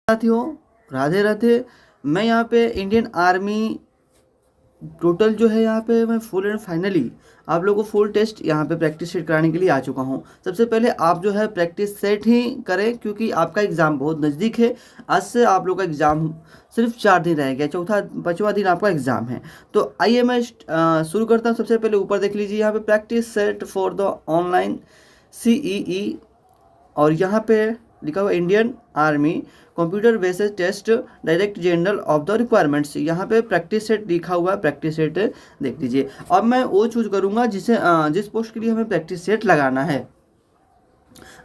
साथियों, राधे राधे। मैं यहाँ पे इंडियन आर्मी टोटल जो है यहाँ पे मैं फुल एंड फाइनली आप लोगों को फुल टेस्ट यहाँ पे प्रैक्टिस सेट कराने के लिए आ चुका हूँ। सबसे पहले आप जो है प्रैक्टिस सेट ही करें, क्योंकि आपका एग्ज़ाम बहुत नज़दीक है। आज से आप लोग का एग्ज़ाम सिर्फ 4 दिन रह गया, चौथा 5वां दिन आपका एग्ज़ाम है। तो आइए मैं शुरू करता हूँ। सबसे पहले ऊपर देख लीजिए, यहाँ पे practice set for the online CEE और यहाँ पे लिखा हुआ Indian army computer based test direct general of the requirements. यहाँ पे प्रैक्टिस सेट लिखा हुआ है, प्रैक्टिस सेट देख लीजिए। अब मैं वो चूज करूँगा जिस पोस्ट के लिए हमें प्रैक्टिस सेट लगाना है।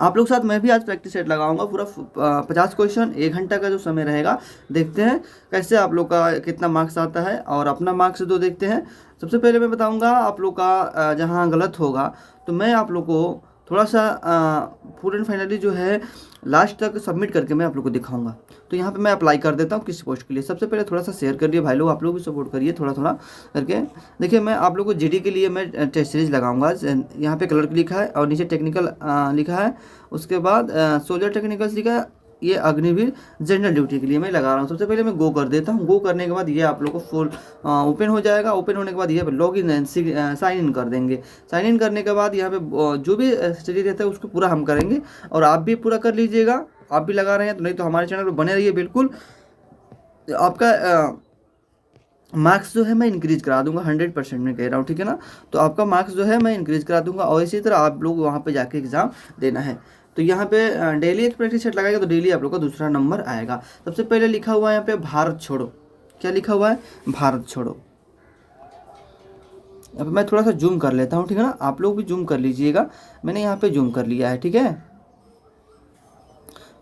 आप लोग साथ मैं भी आज प्रैक्टिस सेट लगाऊंगा। पूरा 50 क्वेश्चन, 1 घंटा का जो समय रहेगा। देखते हैं कैसे आप लोग का कितना मार्क्स आता है और अपना मार्क्स दो देखते हैं। सबसे पहले मैं बताऊंगा आप लोग का जहां गलत होगा तो मैं आप लोग को थोड़ा सा फुल एंड फाइनली जो है लास्ट तक सबमिट करके मैं आप लोग को दिखाऊंगा। तो यहाँ पे मैं अप्लाई कर देता हूँ किसी पोस्ट के लिए। सबसे पहले थोड़ा सा शेयर करिए भाई लोग, आप लोग भी सपोर्ट करिए थोड़ा थोड़ा करके। देखिए मैं आप लोग को GD के लिए मैं टेस्ट सीरीज लगाऊंगा। यहाँ पे क्लर्क लिखा है और नीचे टेक्निकल लिखा है, उसके बाद सोल्जर टेक्निकल्स लिखा है। ये अग्निवीर जनरल ड्यूटी के लिए मैं लगा रहा हूँ। सबसे पहले मैं गो कर देता हूँ। गो करने के बाद ये आप लोग को फुल ओपन हो जाएगा। ओपन होने के बाद ये लॉग इन साइन इन कर देंगे। साइन इन करने के बाद यहाँ पे जो भी स्टडी रहता है उसको पूरा हम करेंगे और आप भी पूरा कर लीजिएगा। आप भी लगा रहे हैं तो नहीं तो हमारे चैनल पर बने रहिए बिल्कुल। आपका मार्क्स जो है मैं इंक्रीज करा दूंगा, 100% में कह रहा हूँ, ठीक है ना। तो आपका मार्क्स जो है मैं इंक्रीज करा दूंगा और इसी तरह आप लोग वहाँ पे जाके एग्ज़ाम देना है। तो यहाँ पे डेली एक प्रैक्टिस सेट लगाएगा तो डेली आप लोग का दूसरा नंबर आएगा। सबसे पहले लिखा हुआ है यहाँ पे भारत छोड़ो। क्या लिखा हुआ है? भारत छोड़ो। अब मैं थोड़ा सा जूम कर लेता हूँ, ठीक है ना। आप लोग भी जूम कर लीजिएगा। मैंने यहाँ पे जूम कर लिया है, ठीक है,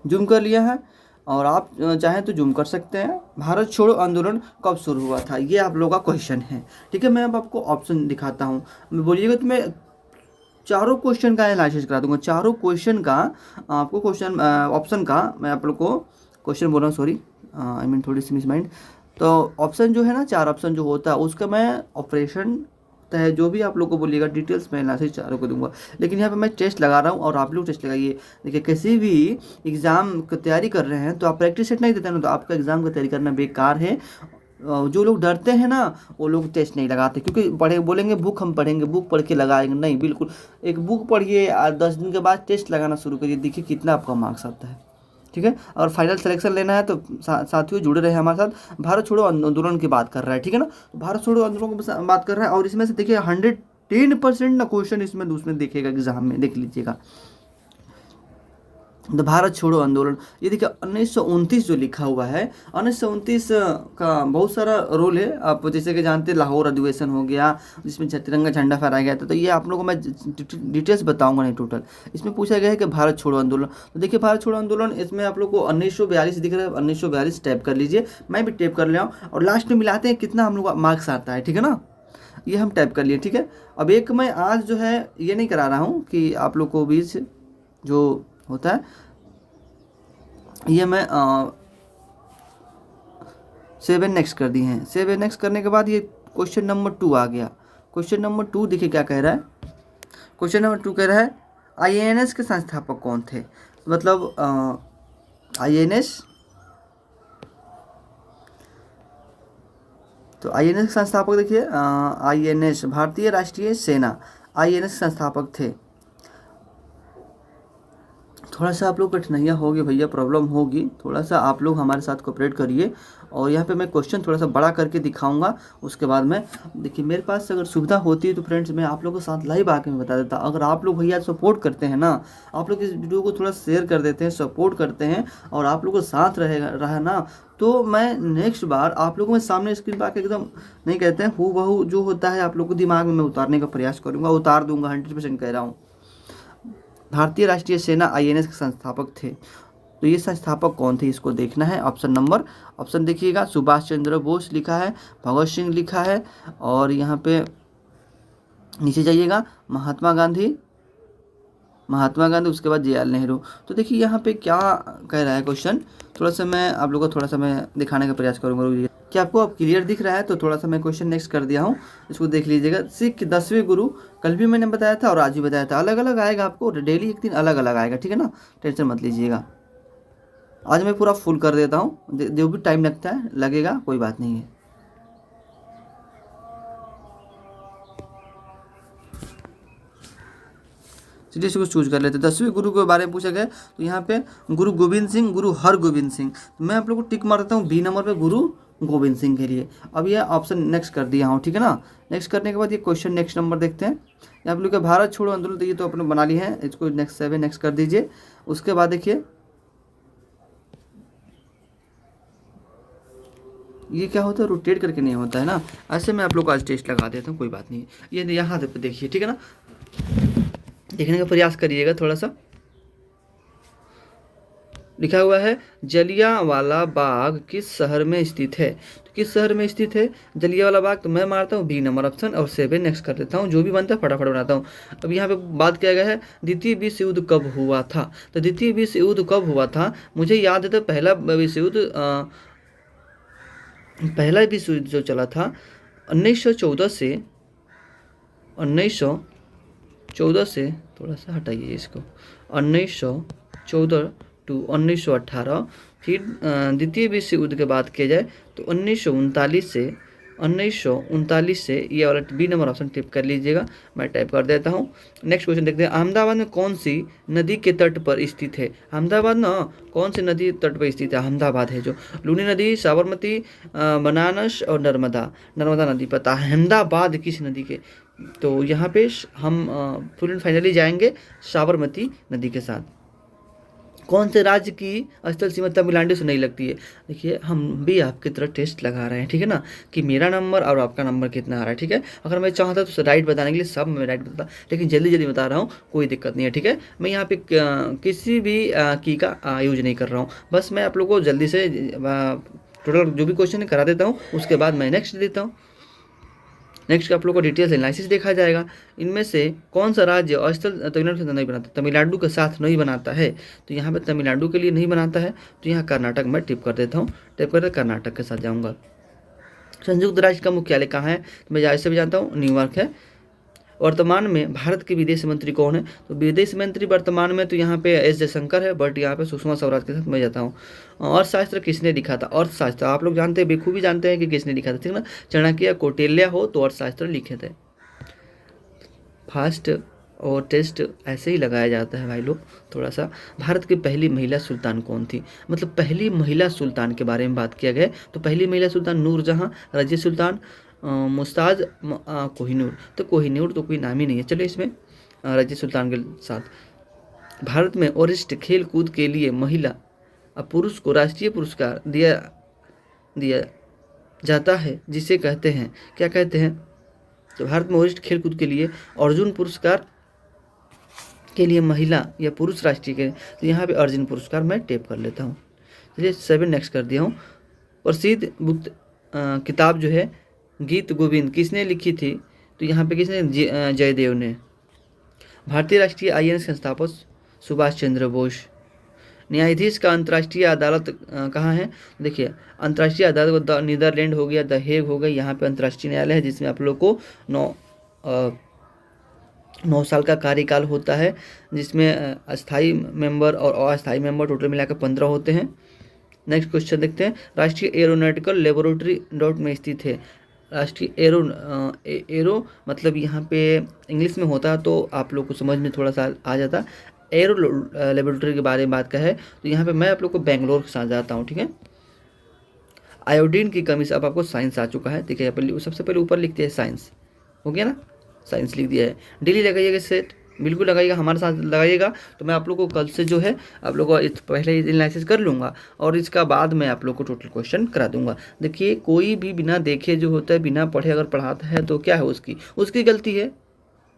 जूम कर लिया है और आप चाहें तो जूम कर सकते हैं। भारत छोड़ो आंदोलन कब शुरू हुआ था, ये आप लोगों का क्वेश्चन है, ठीक है। मैं अब आपको ऑप्शन दिखाता हूँ, मैं बोलिएगा तो मैं चारों क्वेश्चन का एनालिसिस करा दूंगा। चारों क्वेश्चन का आपको क्वेश्चन ऑप्शन का मैं आप लोग को क्वेश्चन बोल रहा हूँ, सॉरी आई मीन थोड़ी सी मिस माइंड। तो ऑप्शन जो है ना, 4 ऑप्शन जो होता है उसका मैं ऑपरेशन है जो भी आप लोग को बोलिएगा डिटेल्स में एनालिसिस चारों को दूंगा। लेकिन यहाँ पे मैं टेस्ट लगा रहा हूँ और आप लोग टेस्ट लगाइए। देखिए किसी भी एग्ज़ाम की तैयारी कर रहे हैं तो आप प्रैक्टिस सेट नहीं देते ना तो आपका एग्ज़ाम की तैयारी करना बेकार है। जो लोग डरते हैं ना वो लोग टेस्ट नहीं लगाते, क्योंकि पढ़े बोलेंगे बुक हम पढ़ेंगे, बुक पढ़ के लगाएंगे नहीं। बिल्कुल एक बुक पढ़िए और 10 दिन के बाद टेस्ट लगाना शुरू करिए, देखिए कितना आपका मार्क्स आता है, ठीक है। और फाइनल सिलेक्शन लेना है तो साथियों जुड़े रहे हमारे साथ। भारत छोड़ो आंदोलन की बात कर रहा है, ठीक है ना। तो भारत छोड़ो आंदोलन की बात कर रहा है और इसमें से देखिए 110% ना क्वेश्चन इसमें दूसरे देखेगा एग्जाम में, देख लीजिएगा। तो भारत छोड़ो आंदोलन, ये देखिए 1929 जो लिखा हुआ है, 1929 का बहुत सारा रोल है। आप जैसे कि जानते हैं लाहौर अधिवेशन हो गया जिसमें तिरंगा झंडा फहराया गया था। तो ये आप लोगों को मैं डिटेल्स बताऊंगा नहीं टोटल। इसमें पूछा गया है कि भारत छोड़ो आंदोलन। तो देखिए भारत छोड़ो आंदोलन, इसमें आप लोग को 1942 दिख रहा है, 1942 टाइप कर लीजिए, मैं भी टाइप कर ले आऊँ और लास्ट में मिलाते हैं कितना हम लोग का मार्क्स आता है, ठीक है ना। ये हम टाइप कर लिए, ठीक है। अब एक मैं आज जो है ये नहीं करा रहा हूँ कि आप लोग को बीच जो होता है ये मैं 7 नेक्स्ट कर दी हैं। 7 नेक्स्ट करने के बाद ये क्वेश्चन नंबर 2 आ गया। क्वेश्चन नंबर 2 देखिए क्या कह रहा है। क्वेश्चन नंबर 2 कह रहा है IANS के संस्थापक कौन थे। मतलब IANS, तो IANS के संस्थापक देखिए IANS भारतीय राष्ट्रीय सेना, IANS संस्थापक थे। थोड़ा सा आप लोग कठिनाइयाँ होगी भैया, प्रॉब्लम होगी, थोड़ा सा आप लोग हमारे साथ कोऑपरेट करिए। और यहाँ पे मैं क्वेश्चन थोड़ा सा बड़ा करके दिखाऊंगा। उसके बाद में देखिए मेरे पास अगर सुविधा होती है तो फ्रेंड्स मैं आप लोगों के साथ लाइव आके मैं बता देता। अगर आप लोग भैया सपोर्ट करते हैं ना, आप लोग इस वीडियो को थोड़ा शेयर कर देते हैं, सपोर्ट करते हैं और आप लोग को साथ रहा ना, तो मैं नेक्स्ट बार आप लोगों में सामने स्क्रीन पर आके एकदम नहीं कहते हैं हूँ बहू जो होता है आप लोग को दिमाग में मैं उतारने का प्रयास करूँगा, उतार दूंगा, 100% कह रहा हूँ। भारतीय राष्ट्रीय सेना IANS के संस्थापक थे। तो ये संस्थापक कौन थे इसको देखना है। ऑप्शन देखिएगा, सुभाष चंद्र बोस लिखा है, भगत सिंह लिखा है और यहाँ पे नीचे जाइएगा महात्मा गांधी, उसके बाद JR नेहरू। तो देखिए यहाँ पे क्या कह रहा है क्वेश्चन, थोड़ा सा मैं आप लोगों को थोड़ा सा मैं दिखाने का प्रयास करूँगा। क्या आपको अब क्लियर दिख रहा है? तो थोड़ा सा मैं क्वेश्चन नेक्स्ट कर दिया हूँ, इसको देख लीजिएगा। सिख 10वें गुरु, कल भी मैंने बताया था और आज भी बताया था, अलग अलग आएगा आपको, डेली एक दिन अलग अलग आएगा, ठीक है ना, टेंशन मत लीजिएगा। आज मैं पूरा फुल कर देता हूँ, जो भी टाइम लगता है लगेगा, कोई बात नहीं है। चलिए इसको चूज कर लेते हैं। 10वें गुरु के बारे में पूछा गया, तो यहाँ पे गुरु गोविंद सिंह, गुरु हरगोविंद सिंह। तो मैं आप लोग को टिक मार देता हूँ बी नंबर पे, गुरु गोविंद सिंह के लिए। अब ये ऑप्शन नेक्स्ट कर दिया हूँ, ठीक है ना। नेक्स्ट करने के बाद ये क्वेश्चन नेक्स्ट नंबर देखते हैं। आप लोग का भारत छोड़ो आंदोलन, तो ये तो अपने बना ली है, इसको नेक्स्ट 7 नेक्स्ट कर दीजिए। उसके बाद देखिए ये क्या होता है, रोटेट करके नहीं होता है ना, ऐसे मैं आप लोग को आज टेस्ट लगा देता हूँ, कोई बात नहीं। ये यहाँ पे देखिए, ठीक है ना, देखने का प्रयास करिएगा थोड़ा सा। लिखा हुआ है जलियांवाला बाग किस शहर में स्थित है, तो किस शहर में स्थित है जलियांवाला बाग, तो मैं मारता हूँ बी नंबर ऑप्शन और 7 नेक्स्ट कर देता हूँ। जो भी बनता है फटाफट बनाता हूँ। अब यहाँ पे बात किया गया है द्वितीय विश्व युद्ध कब हुआ था, तो द्वितीय विश्व युद्ध कब हुआ था, मुझे याद है तो पहला विश्व युद्ध जो चला था 1914 से थोड़ा सा हटाइए इसको, 1914 टू 1918। फिर द्वितीय विश्व युद्ध के बात किया जाए तो 1939 से ये वाला बी नंबर ऑप्शन टिप कर लीजिएगा, मैं टाइप कर देता हूँ। नेक्स्ट क्वेश्चन देखते हैं, अहमदाबाद में कौन सी नदी के तट पर स्थित है, अहमदाबाद ना कौन सी नदी तट पर स्थित है, अहमदाबाद है जो, लूनी नदी, साबरमती, बनारस और नर्मदा नदी पर। अहमदाबाद किस नदी के, तो यहाँ पे हम फुल एंड फाइनली जाएंगे साबरमती नदी के साथ। कौन से राज्य की स्थल सीमा तमिलनाडु से नहीं लगती है, देखिए हम भी आपकी तरह टेस्ट लगा रहे हैं, ठीक है ना, कि मेरा नंबर और आपका नंबर कितना आ रहा है, ठीक है। अगर मैं चाहता तो राइट बताने के लिए सब मैं राइट बताता, लेकिन जल्दी जल्दी बता रहा हूँ, कोई दिक्कत नहीं है, ठीक है। मैं यहाँ पे किसी भी की का यूज नहीं कर रहा हूँ, बस मैं आप लोगों को जल्दी से टोटल जो भी क्वेश्चन करा देता हूँ, उसके बाद मैं नेक्स्ट देता हूँ। नेक्स्ट आप लोग को डिटेल्स एनालिसिस देखा जाएगा। इनमें से कौन सा राज्य स्थल तमिलनाडु के साथ नहीं बनाता, तमिलनाडु के साथ नहीं बनाता है, तो यहाँ पे तमिलनाडु के लिए नहीं बनाता है, तो यहाँ कर्नाटक मैं टिप कर देता हूँ, टिप कर कर्नाटक के साथ जाऊँगा। संयुक्त राज्य का मुख्यालय कहाँ है, तो मैं जैसे भी जानता हूँ न्यूयॉर्क है। वर्तमान में भारत के विदेश मंत्री कौन है, तो विदेश मंत्री वर्तमान में तो यहाँ पे एस जयशंकर है, बट यहाँ पे सुषमा स्वराज के साथ मैं जाता हूँ। अर्थशास्त्र किसने लिखा था, अर्थशास्त्र आप लोग जानते हैं, बेखूबी जानते हैं कि किसने लिखा था, ठीक ना, चाणक्य, कौटिल्य हो तो अर्थशास्त्र लिखे थे। फास्ट और टेस्ट ऐसे ही लगाया जाता है भाई लोग थोड़ा सा। भारत की पहली महिला सुल्तान कौन थी, मतलब पहली महिला सुल्तान के बारे में बात किया गया, तो पहली महिला सुल्तान नूरजहां, रजिया सुल्तान, मुमताज, कोहिनूर, तो कोहिनूर तो कोई नाम ही नहीं है, चलो इसमें रजिया सुल्तान के साथ। भारत में वरिष्ठ खेल कूद के लिए महिला पुरुष को राष्ट्रीय पुरस्कार दिया जाता है, जिसे कहते हैं, क्या कहते हैं, तो भारत में वरिष्ठ खेल कूद के लिए अर्जुन पुरस्कार के लिए महिला या पुरुष राष्ट्रीय के, तो यहाँ पे अर्जुन पुरस्कार मैं टेप कर लेता हूँ। चलिए 7 नेक्स्ट कर दिया हूँ। प्रसिद्ध बुक किताब जो है गीत गोविंद किसने लिखी थी, तो यहाँ पे किसने, जयदेव ने। भारतीय राष्ट्रीय आईएनएस संस्थापक सुभाष चंद्र बोस। न्यायाधीश का अंतर्राष्ट्रीय अदालत कहाँ है, देखिए अंतर्राष्ट्रीय अदालत नीदरलैंड हो गया, द हेग हो गया, यहाँ पे अंतर्राष्ट्रीय न्यायालय है, जिसमें आप लोग को 9 साल का कार्यकाल होता है, जिसमें अस्थाई मेंबर और अस्थाई मेंबर टोटल मिलाकर 15 होते हैं। नेक्स्ट क्वेश्चन देखते हैं, राष्ट्रीय एरोनॉटिकल लेबोरेटरी डॉट में स्थित है। राष्ट्रीय एरो मतलब यहाँ पे इंग्लिश में होता है, तो आप लोग को समझ में थोड़ा सा आ जाता। एरो लेबोरेटरी के बारे में बात का है, तो यहाँ पे मैं आप लोग को बेंगलोर के साथ जाता हूँ, ठीक है। आयोडीन की कमी से, अब आपको साइंस आ चुका है, ठीक है, सबसे पहले ऊपर लिखते हैं साइंस, हो गया ना, साइंस लिख दिया है। डेली लगाइएगा सेट, बिल्कुल लगाइएगा, हमारे साथ लगाइएगा, तो मैं आप लोग को कल से जो है आप लोग को पहले ही एनालिसिस कर लूँगा, और इसका बाद मैं आप लोग को टोटल क्वेश्चन करा दूंगा। देखिए कोई भी बिना देखे जो होता है, बिना पढ़े अगर पढ़ाता है, तो क्या है उसकी गलती है,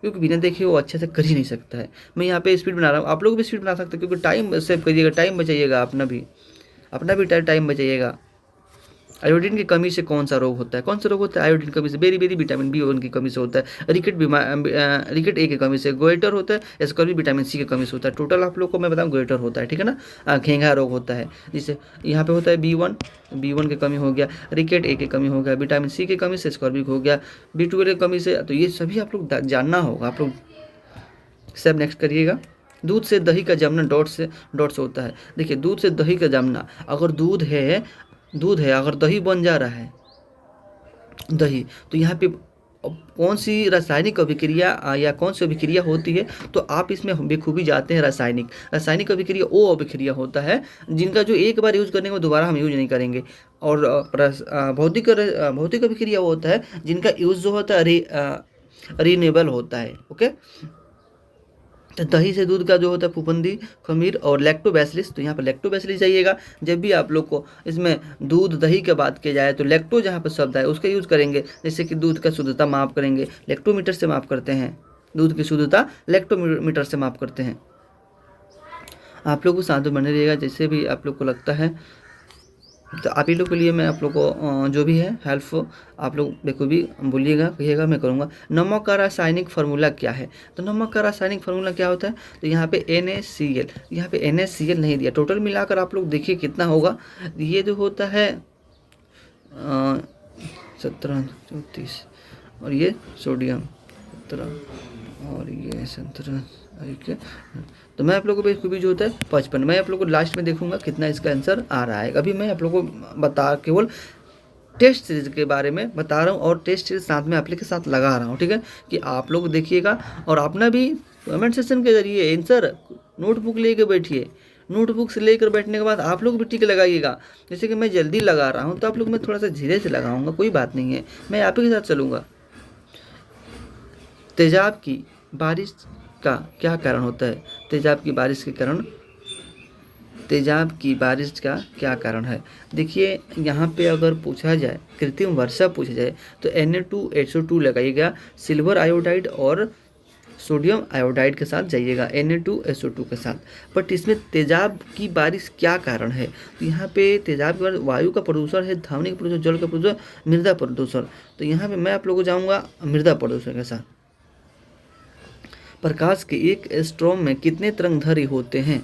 क्योंकि बिना देखे वो अच्छे से कर ही नहीं सकता है। मैं यहाँ पे स्पीड बना रहा हूँ, आप लोग भी स्पीड बना सकते हैं, क्योंकि टाइम सेव करिएगा, टाइम बचाइएगा, अपना भी टाइम बचाइएगा। आयोडीन की कमी से कौन सा रोग होता है, कौन सा रोग होता है आयोडीन की कमी से, बेरी विटामिन B1 की कमी से होता है, रिकेट ए की कमी से, गोइटर होता है, स्कर्वी विटामिन C की कमी से होता है। टोटल आप लोग को मैं बताऊँ गोइटर होता है, ठीक है ना, घेंघा रोग होता है, जिससे यहाँ पे होता है B1 की कमी हो गया, रिकेट ए की कमी हो गया, विटामिन C की कमी से स्कर्वी हो गया, B12 की कमी से, तो ये सभी आप लोग जानना होगा, आप लोग सब नेक्स्ट करिएगा। दूध से दही का जमना डॉट से होता है। देखिए दूध से दही का जमना, अगर दूध है अगर दही बन जा रहा है दही, तो यहाँ पे कौन सी रासायनिक अभिक्रिया या कौन सी अभिक्रिया होती है, तो आप इसमें बेखूबी जाते हैं रासायनिक अभिक्रिया वो अभिक्रिया होता है जिनका जो एक बार यूज करने के बाद दोबारा हम यूज नहीं करेंगे। और भौतिक अभिक्रिया वो होता है जिनका यूज जो होता है रिन्यूएबल होता है। ओके, तो दही से दूध का जो होता है फफूंदी, खमीर और लैक्टोबैसिलस, तो यहाँ पर लैक्टोबैसिलस जाइएगा। जब भी आप लोग को इसमें दूध दही की बात की जाए तो लैक्टो जहाँ पर शब्द है उसका यूज करेंगे। जैसे कि दूध का शुद्धता माप करेंगे, लैक्टोमीटर से माप करते हैं, दूध की शुद्धता लैक्टोमीटर से माप करते हैं। आप लोग को सावधान बने रहिएगा, जैसे भी आप लोग को लगता है। तो आप ही लोग के लिए मैं आप लोग को जो भी है हेल्प आप लोग बेखूबी बोलिएगा, कहिएगा, मैं करूँगा। नमक का रासायनिक फार्मूला क्या है, तो नमक का रासायनिक फार्मूला क्या होता है, तो यहाँ पे NaCl, यहाँ पे NaCl नहीं दिया। टोटल मिलाकर आप लोग देखिए कितना होगा। ये जो होता है 17 34 और ये सोडियम 17 और ये 17, तो मैं आप लोगों को खूबी जो होता है 55। मैं आप लोगों को लास्ट में देखूंगा कितना इसका आंसर आ रहा है। अभी मैं आप लोगों को केवल टेस्ट सीरीज के बारे में बता रहा हूँ और टेस्ट सीरीज साथ में आप लोग के साथ लगा रहा हूँ, ठीक है, कि आप लोग देखिएगा और अपना भी कमेंट सेक्शन के जरिए आंसर नोटबुक लेके बैठिए। नोटबुक से लेकर बैठने के बाद आप लोग भी टिक लगाइएगा। जैसे कि मैं जल्दी लगा रहा हूँ तो आप लोग मैं थोड़ा सा धीरे से लगाऊंगा, कोई बात नहीं है, मैं आप ही के साथ चलूँगा। तेजाब की बारिश का क्या कारण होता है, तेजाब की बारिश का क्या कारण है। देखिए यहाँ पे अगर पूछा जाए, कृत्रिम वर्षा पूछा जाए, तो Na2SO2 लगाइएगा, सिल्वर आयोडाइड और सोडियम आयोडाइड के साथ जाइएगा, Na2SO2 के साथ। बट इसमें तेजाब की बारिश क्या कारण है, तो यहाँ पे तेजाब की बारिश वायु का प्रदूषण है, ध्वनि का प्रदूषण, जल का प्रदूषण, मृदा प्रदूषण। तो यहाँ पे मैं आप लोगों को जाऊँगा मृदा प्रदूषण के साथ। प्रकाश के एक स्ट्रॉम में कितने तरंगधर्य होते हैं,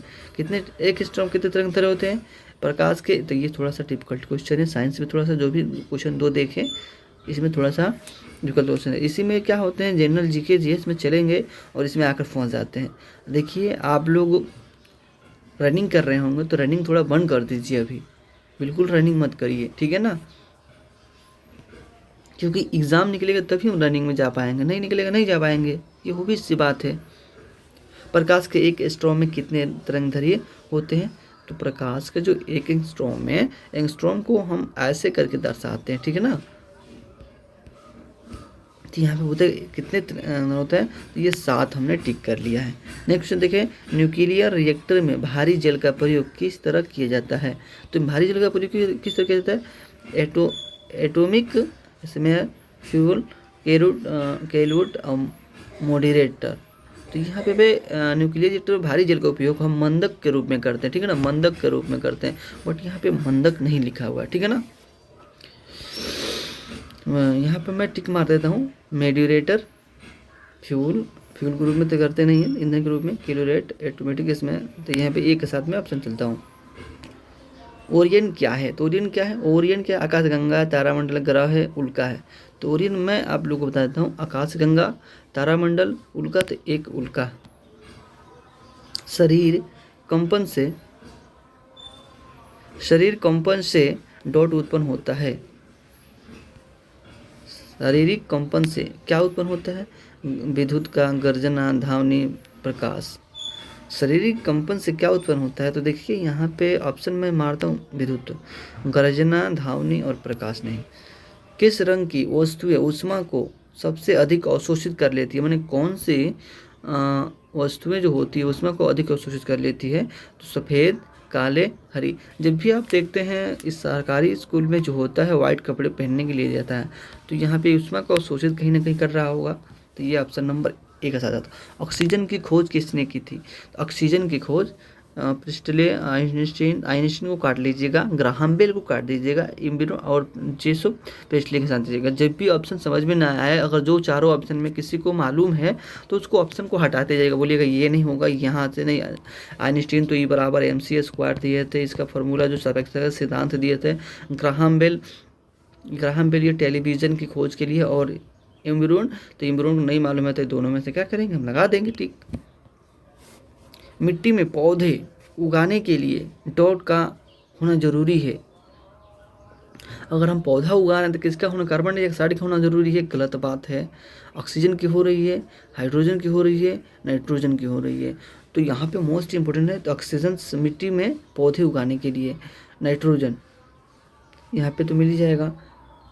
एक स्ट्रॉम कितने तरंगधर्य होते हैं प्रकाश के। तो ये थोड़ा सा डिफिकल्ट क्वेश्चन है, साइंस में थोड़ा सा जो भी क्वेश्चन 2 देखें इसमें थोड़ा सा डिफिकल्ट क्वेश्चन है। इसी में क्या होते हैं जनरल जीके जीएस में चलेंगे और इसमें आकर फंस जाते हैं। देखिए आप लोग रनिंग कर रहे होंगे तो रनिंग थोड़ा बंद कर दीजिए, अभी बिल्कुल रनिंग मत करिए, ठीक है ना, क्योंकि एग्ज़ाम निकलेगा तभी हम रनिंग में जा पाएंगे, नहीं निकलेगा नहीं जा पाएंगे, ये वो भी सी बात है। प्रकाश के एक एंगस्ट्रॉम में कितने तरंगधर्य होते हैं, तो प्रकाश का जो एक एंगस्ट्रॉम है, एंगस्ट्रॉम को हम ऐसे करके दर्शाते हैं, ठीक है ना। तो यहाँ पे होते कितने होता है, तो ये 7 हमने टिक कर लिया है। नेक्स्ट क्वेश्चन देखें, न्यूक्लियर रिएक्टर में भारी जल का प्रयोग किस तरह किया जाता है, तो भारी जल का प्रयोग किस तरह किया जाता है, एटॉमिक इसमें फ्यूल, कैलुट मॉडरेटर। तो यहाँ पे न्यूक्लियर रिएक्टर में भारी जल का उपयोग हम मंदक के रूप में करते हैं, ठीक है ना, मंदक के रूप में करते हैं, बट यहाँ पे मंदक नहीं लिखा हुआ है, ठीक है ना। यहाँ पे मैं टिक मार देता हूँ, मॉडरेटर, फ्यूल के रूप में तो करते नहीं है, ईंधन के रूप में, कैलुलेट, ऑटोमेटिक इसमें, तो यहाँ पे एक के साथ में ऑप्शन चलता हूँ। ओरियन क्या है, तो ओरियन क्या है, ओरियन क्या, आकाशगंगा, तारामंडल, ग्रह है, उल्का है। तो ओरियन मैं आप लोगों को बता देता हूँ, आकाशगंगा, तारामंडल, उल्का, तो एक उल्का। शरीर कंपन से डॉट उत्पन्न होता है, शारीरिक कंपन से क्या उत्पन्न होता है, विद्युत का गर्जना, ध्वनि, प्रकाश। शारीरिक कंपन से क्या उत्पन्न होता है, तो देखिए यहाँ पे ऑप्शन में मारता हूँ, विद्युत, गर्जना, ध्वनि और प्रकाश नहीं। किस रंग की वस्तुएं ऊष्मा को सबसे अधिक अवशोषित कर लेती है, माने कौन सी वस्तुएं जो होती है ऊष्मा को अधिक अवशोषित कर लेती है, तो सफ़ेद, काले, हरी। जब भी आप देखते हैं इस सरकारी स्कूल में जो होता है वाइट कपड़े पहनने के लिए जाता है, तो यहाँ पे ऊष्मा को अवशोषित कहीं ना कहीं कर रहा होगा, तो ये ऑप्शन नंबर 1 का साथ आता। ऑक्सीजन की खोज किसने की थी, तो ऑक्सीजन की खोज प्रिस्टले, आइंस्टीन को काट लीजिएगा, ग्राहम बेल को काट दीजिएगा, इम्बिनो और जेसो प्रिस्टले के साथ दीजिएगा। जब भी ऑप्शन समझ में ना आए, अगर जो चारों ऑप्शन में किसी को मालूम है तो उसको ऑप्शन को हटाते जाइएगा, बोलिएगा ये नहीं होगा, यहाँ से नहीं। आइंस्टीन तो E=mc² दिए थे, इसका फॉर्मूला जो सापेक्षता सिद्धांत दिए थे। ग्राहम बेल ये टेलीविज़न की खोज के लिए, और इम्ब्रोन, तो इम्ब्रोन को नहीं मालूम है, तो दोनों में से क्या करेंगे, हम लगा देंगे टिक। मिट्टी में पौधे उगाने के लिए डॉट का होना जरूरी है। अगर हम पौधा उगा रहे हैं तो किसका होना, कार्बन डाइऑक्साइड का होना जरूरी है, गलत बात है। ऑक्सीजन की हो रही है, हाइड्रोजन की हो रही है, नाइट्रोजन की हो रही है। तो यहाँ पे मोस्ट इंपॉर्टेंट है तो ऑक्सीजन मिट्टी में पौधे उगाने के लिए, नाइट्रोजन यहाँ पे तो मिल ही जाएगा,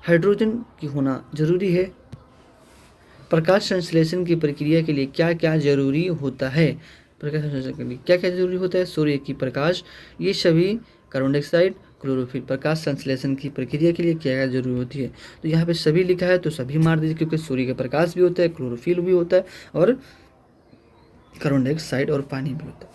हाइड्रोजन की होना जरूरी है। प्रकाश संश्लेषण की प्रक्रिया के लिए क्या क्या जरूरी होता है, प्रकाश संश्लेषण के लिए क्या क्या जरूरी होता है, सूर्य की प्रकाश, ये सभी, कार्बन डाइऑक्साइड, क्लोरोफिल। प्रकाश संश्लेषण की प्रक्रिया के लिए क्या क्या जरूरी होती है, तो यहाँ पे सभी लिखा है तो सभी मार दीजिए, क्योंकि सूर्य का प्रकाश भी होता है, क्लोरोफिल भी होता है, और कार्बन डाइऑक्साइड और पानी भी होता है।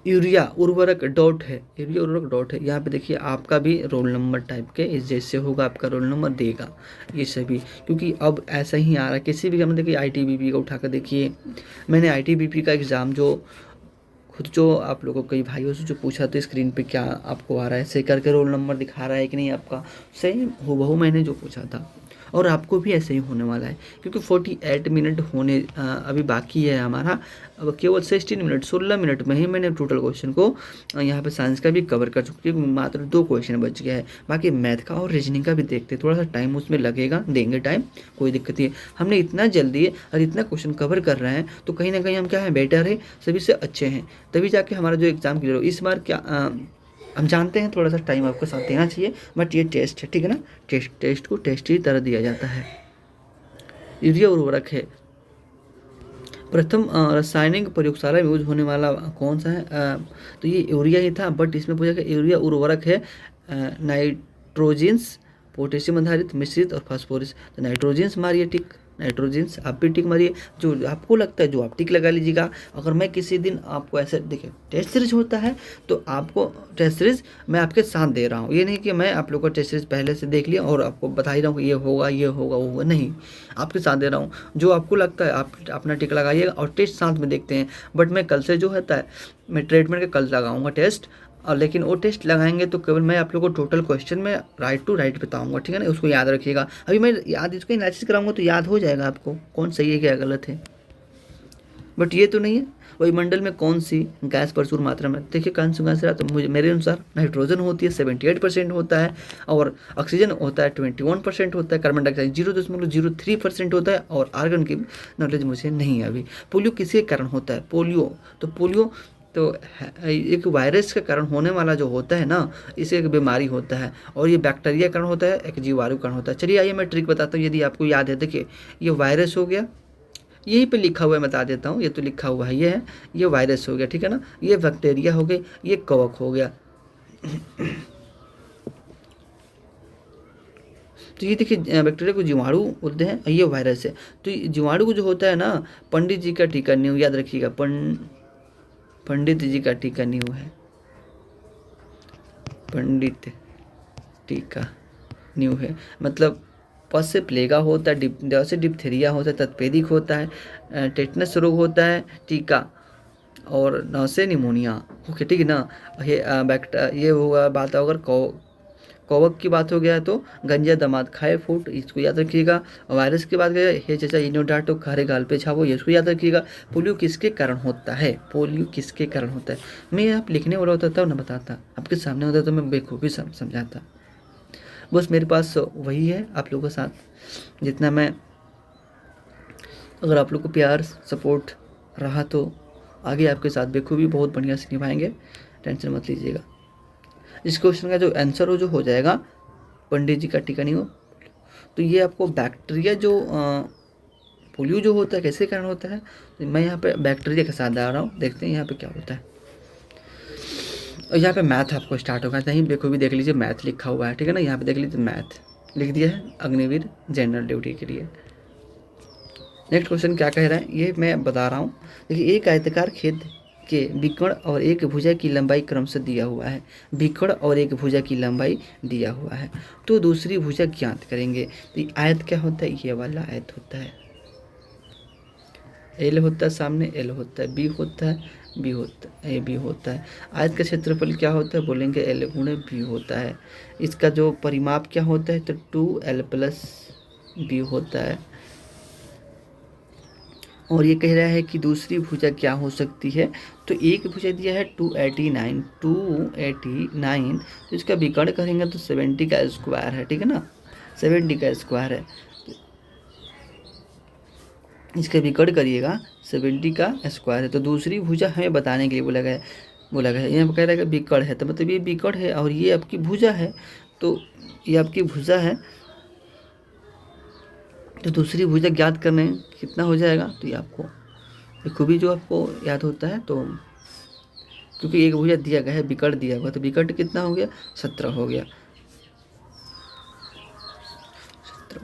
यूरिया उर्वरक डॉट है, यूरिया उर्वरक डॉट है। यहाँ पे देखिए आपका भी रोल नंबर टाइप के इस जैसे होगा, आपका रोल नंबर देगा ये सभी, क्योंकि अब ऐसा ही आ रहा है। किसी भी हम देखिए ITBP का उठा कर देखिए, मैंने ITBP का एग्ज़ाम जो खुद जो आप लोगों को कई भाइयों से जो पूछा तो स्क्रीन पे क्या आपको आ रहा है, सही करके रोल नंबर दिखा रहा है कि नहीं आपका, सही हूबहू मैंने जो पूछा था, और आपको भी ऐसे ही होने वाला है, क्योंकि 48 मिनट होने अभी बाकी है हमारा। अब केवल 16 मिनट 16 मिनट में ही मैंने टोटल क्वेश्चन को यहाँ पे साइंस का भी कवर कर चुकी हूँ, मात्र 2 क्वेश्चन बच गया है। बाकी मैथ का और रीजनिंग का भी देखते, थोड़ा सा टाइम उसमें लगेगा, देंगे टाइम, कोई दिक्कत नहीं है। हमने इतना जल्दी और इतना क्वेश्चन कवर कर रहे हैं तो कहीं ना कहीं हम क्या है, बेटर है, सभी से अच्छे हैं, तभी जाके हमारा जो एग्ज़ाम क्लियर हो। इस बार क्या हम जानते हैं थोड़ा सा टाइम आपके साथ देना चाहिए, बट ये टेस्ट है, ठीक है ना, टेस्ट को टेस्ट की तरह दिया जाता है। यूरिया उर्वरक है, प्रथम रासायनिक प्रयोगशाला में यूज होने वाला कौन सा है, तो ये यूरिया ही था, बट इसमें पूछा कि यूरिया उर्वरक है नाइट्रोजन्स, पोटेशियम आधारित, मिश्रित और फास्फोरस। तो नाइट्रोजन्स मारिए टिक, नाइट्रोजन्स आप भी टिक मारिए, जो आपको लगता है जो आप टिक लगा लीजिएगा। अगर मैं किसी दिन आपको ऐसे देखिए, टेस्ट सीरीज होता है तो आपको टेस्ट सीरीज मैं आपके साथ दे रहा हूँ, ये नहीं कि मैं आप लोग का टेस्ट सीरीज पहले से देख लिया और आपको बता ही रहा हूँ कि ये होगा ये होगा वो होगा, नहीं, आपके साथ दे रहा हूँ। जो आपको लगता है आप अपना टिक लगाइएगा और टेस्ट साथ में देखते हैं। बट मैं कल से जो होता है मैं ट्रीटमेंट का कल लगाऊंगा टेस्ट, और लेकिन वो टेस्ट लगाएंगे तो केवल मैं आप लोगों को टोटल क्वेश्चन में राइट टू राइट बताऊंगा, ठीक है ना, उसको याद रखिएगा। अभी मैं याद इसको एनालिसिस कराऊंगा तो याद हो जाएगा आपको कौन सही है क्या गलत है। बट ये तो नहीं है, वायुमंडल में कौन सी गैस प्रचुर मात्रा में, देखिए कौन सी गैस, तो मुझे मेरे अनुसार नाइट्रोजन होती है 78% होता है, और ऑक्सीजन होता है 21% होता है, कार्बन डाइऑक्साइड 0.03% होता है, और आर्गन की नॉलेज मुझे नहीं है अभी। पोलियो किसके कारण होता है, पोलियो तो एक वायरस के कारण होने वाला जो होता है ना, इसे एक बीमारी होता है, और ये बैक्टीरिया कारण होता है, एक जीवाणु कारण होता है। चलिए आइए मैं ट्रिक बताता हूँ, यदि आपको याद है। देखिए ये वायरस हो गया, यहीं पे लिखा हुआ है, बता देता हूँ, ये तो लिखा हुआ है, ये है, ये वायरस हो गया, ठीक है ना, ये बैक्टीरिया हो गए, ये कवक हो गया। तो ये देखिए बैक्टीरिया को जीवाणु बोलते हैं, ये वायरस है। तो जीवाणु को जो होता है ना, पंडित जी का टीका न्यू, याद रखिएगा, पंडित जी का टीका न्यू है, पंडित टीका न्यू है, मतलब प से प्लेगा होता है, ड से डिप्थीरिया होता है, तत्पेदिक होता है, टेटनस रोग होता है, टीका, और न से निमोनिया। ओके ठीक है ना। ये हुआ बात, अगर कवक की बात हो गया तो गंजा दमाद खाए फूट, इसको याद रखिएगा। वायरस की बात करें, हे चाचा इनो डांटो खारे गाल पे छावो, ये इसको याद रखिएगा। पोलियो किसके कारण होता है, पोलियो किसके कारण होता है, मैं आप लिखने वाला होता था ना बताता, आपके सामने होता तो मैं बेखूबी समझाता। बस मेरे पास वही है आप लोगों के साथ, जितना मैं, अगर आप लोग को प्यार सपोर्ट रहा तो आगे आपके साथ बेखूबी बहुत बढ़िया से निभाएंगे, टेंशन मत लीजिएगा। इस क्वेश्चन का जो आंसर हो जाएगा पंडित जी का टीका नहीं हो। तो ये आपको बैक्टीरिया जो पोलियो जो होता है कैसे कारण होता है, तो मैं यहाँ पे बैक्टीरिया के साथ आ रहा हूँ, देखते हैं यहाँ पे क्या होता है। और यहाँ पे मैथ आपको स्टार्ट होगा, कहीं देखो भी देख लीजिए मैथ लिखा हुआ है, ठीक है ना, यहाँ पे देख लीजिए मैथ लिख दिया है अग्निवीर जनरल ड्यूटी के लिए। नेक्स्ट क्वेश्चन क्या कह रहा है ये मैं बता रहा हूँ। देखिए एक आयताकार खेद के विकर्ण और एक भुजा की लंबाई क्रमशः दिया हुआ है, विकर्ण और एक भुजा की लंबाई दिया हुआ है, तो दूसरी भुजा ज्ञात करेंगे। तो आयत क्या होता है, ये वाला आयत होता है, एल होता है सामने, एल होता है, बी होता है, बी होता है, ए बी होता है। आयत का क्षेत्रफल क्या होता है, बोलेंगे एल गुणे बी होता है। इसका जो परिमाप क्या होता है, तो 2l + b होता है। और ये कह रहा है कि दूसरी भुजा क्या हो सकती है। तो एक भुजा दिया है 289, तो इसका विकर्ण करेंगे तो 70 का स्क्वायर है, ठीक है ना, 70 का स्क्वायर है, इसका विकर्ण करिएगा 70 का स्क्वायर है। तो दूसरी भुजा हमें बताने के लिए बोला गया है। यहाँ कह रहा है कि विकर्ण है, तो मतलब ये विकर्ण है और ये आपकी भुजा है, तो ये आपकी भुजा है। तो दूसरी भुजा ज्ञात करने कितना हो जाएगा, तो ये आपको खूबी जो आपको याद होता है, तो क्योंकि एक भुजा दिया गया है, विकर्ण दिया हुआ, तो विकर्ण कितना हो गया, 17 हो गया, 17।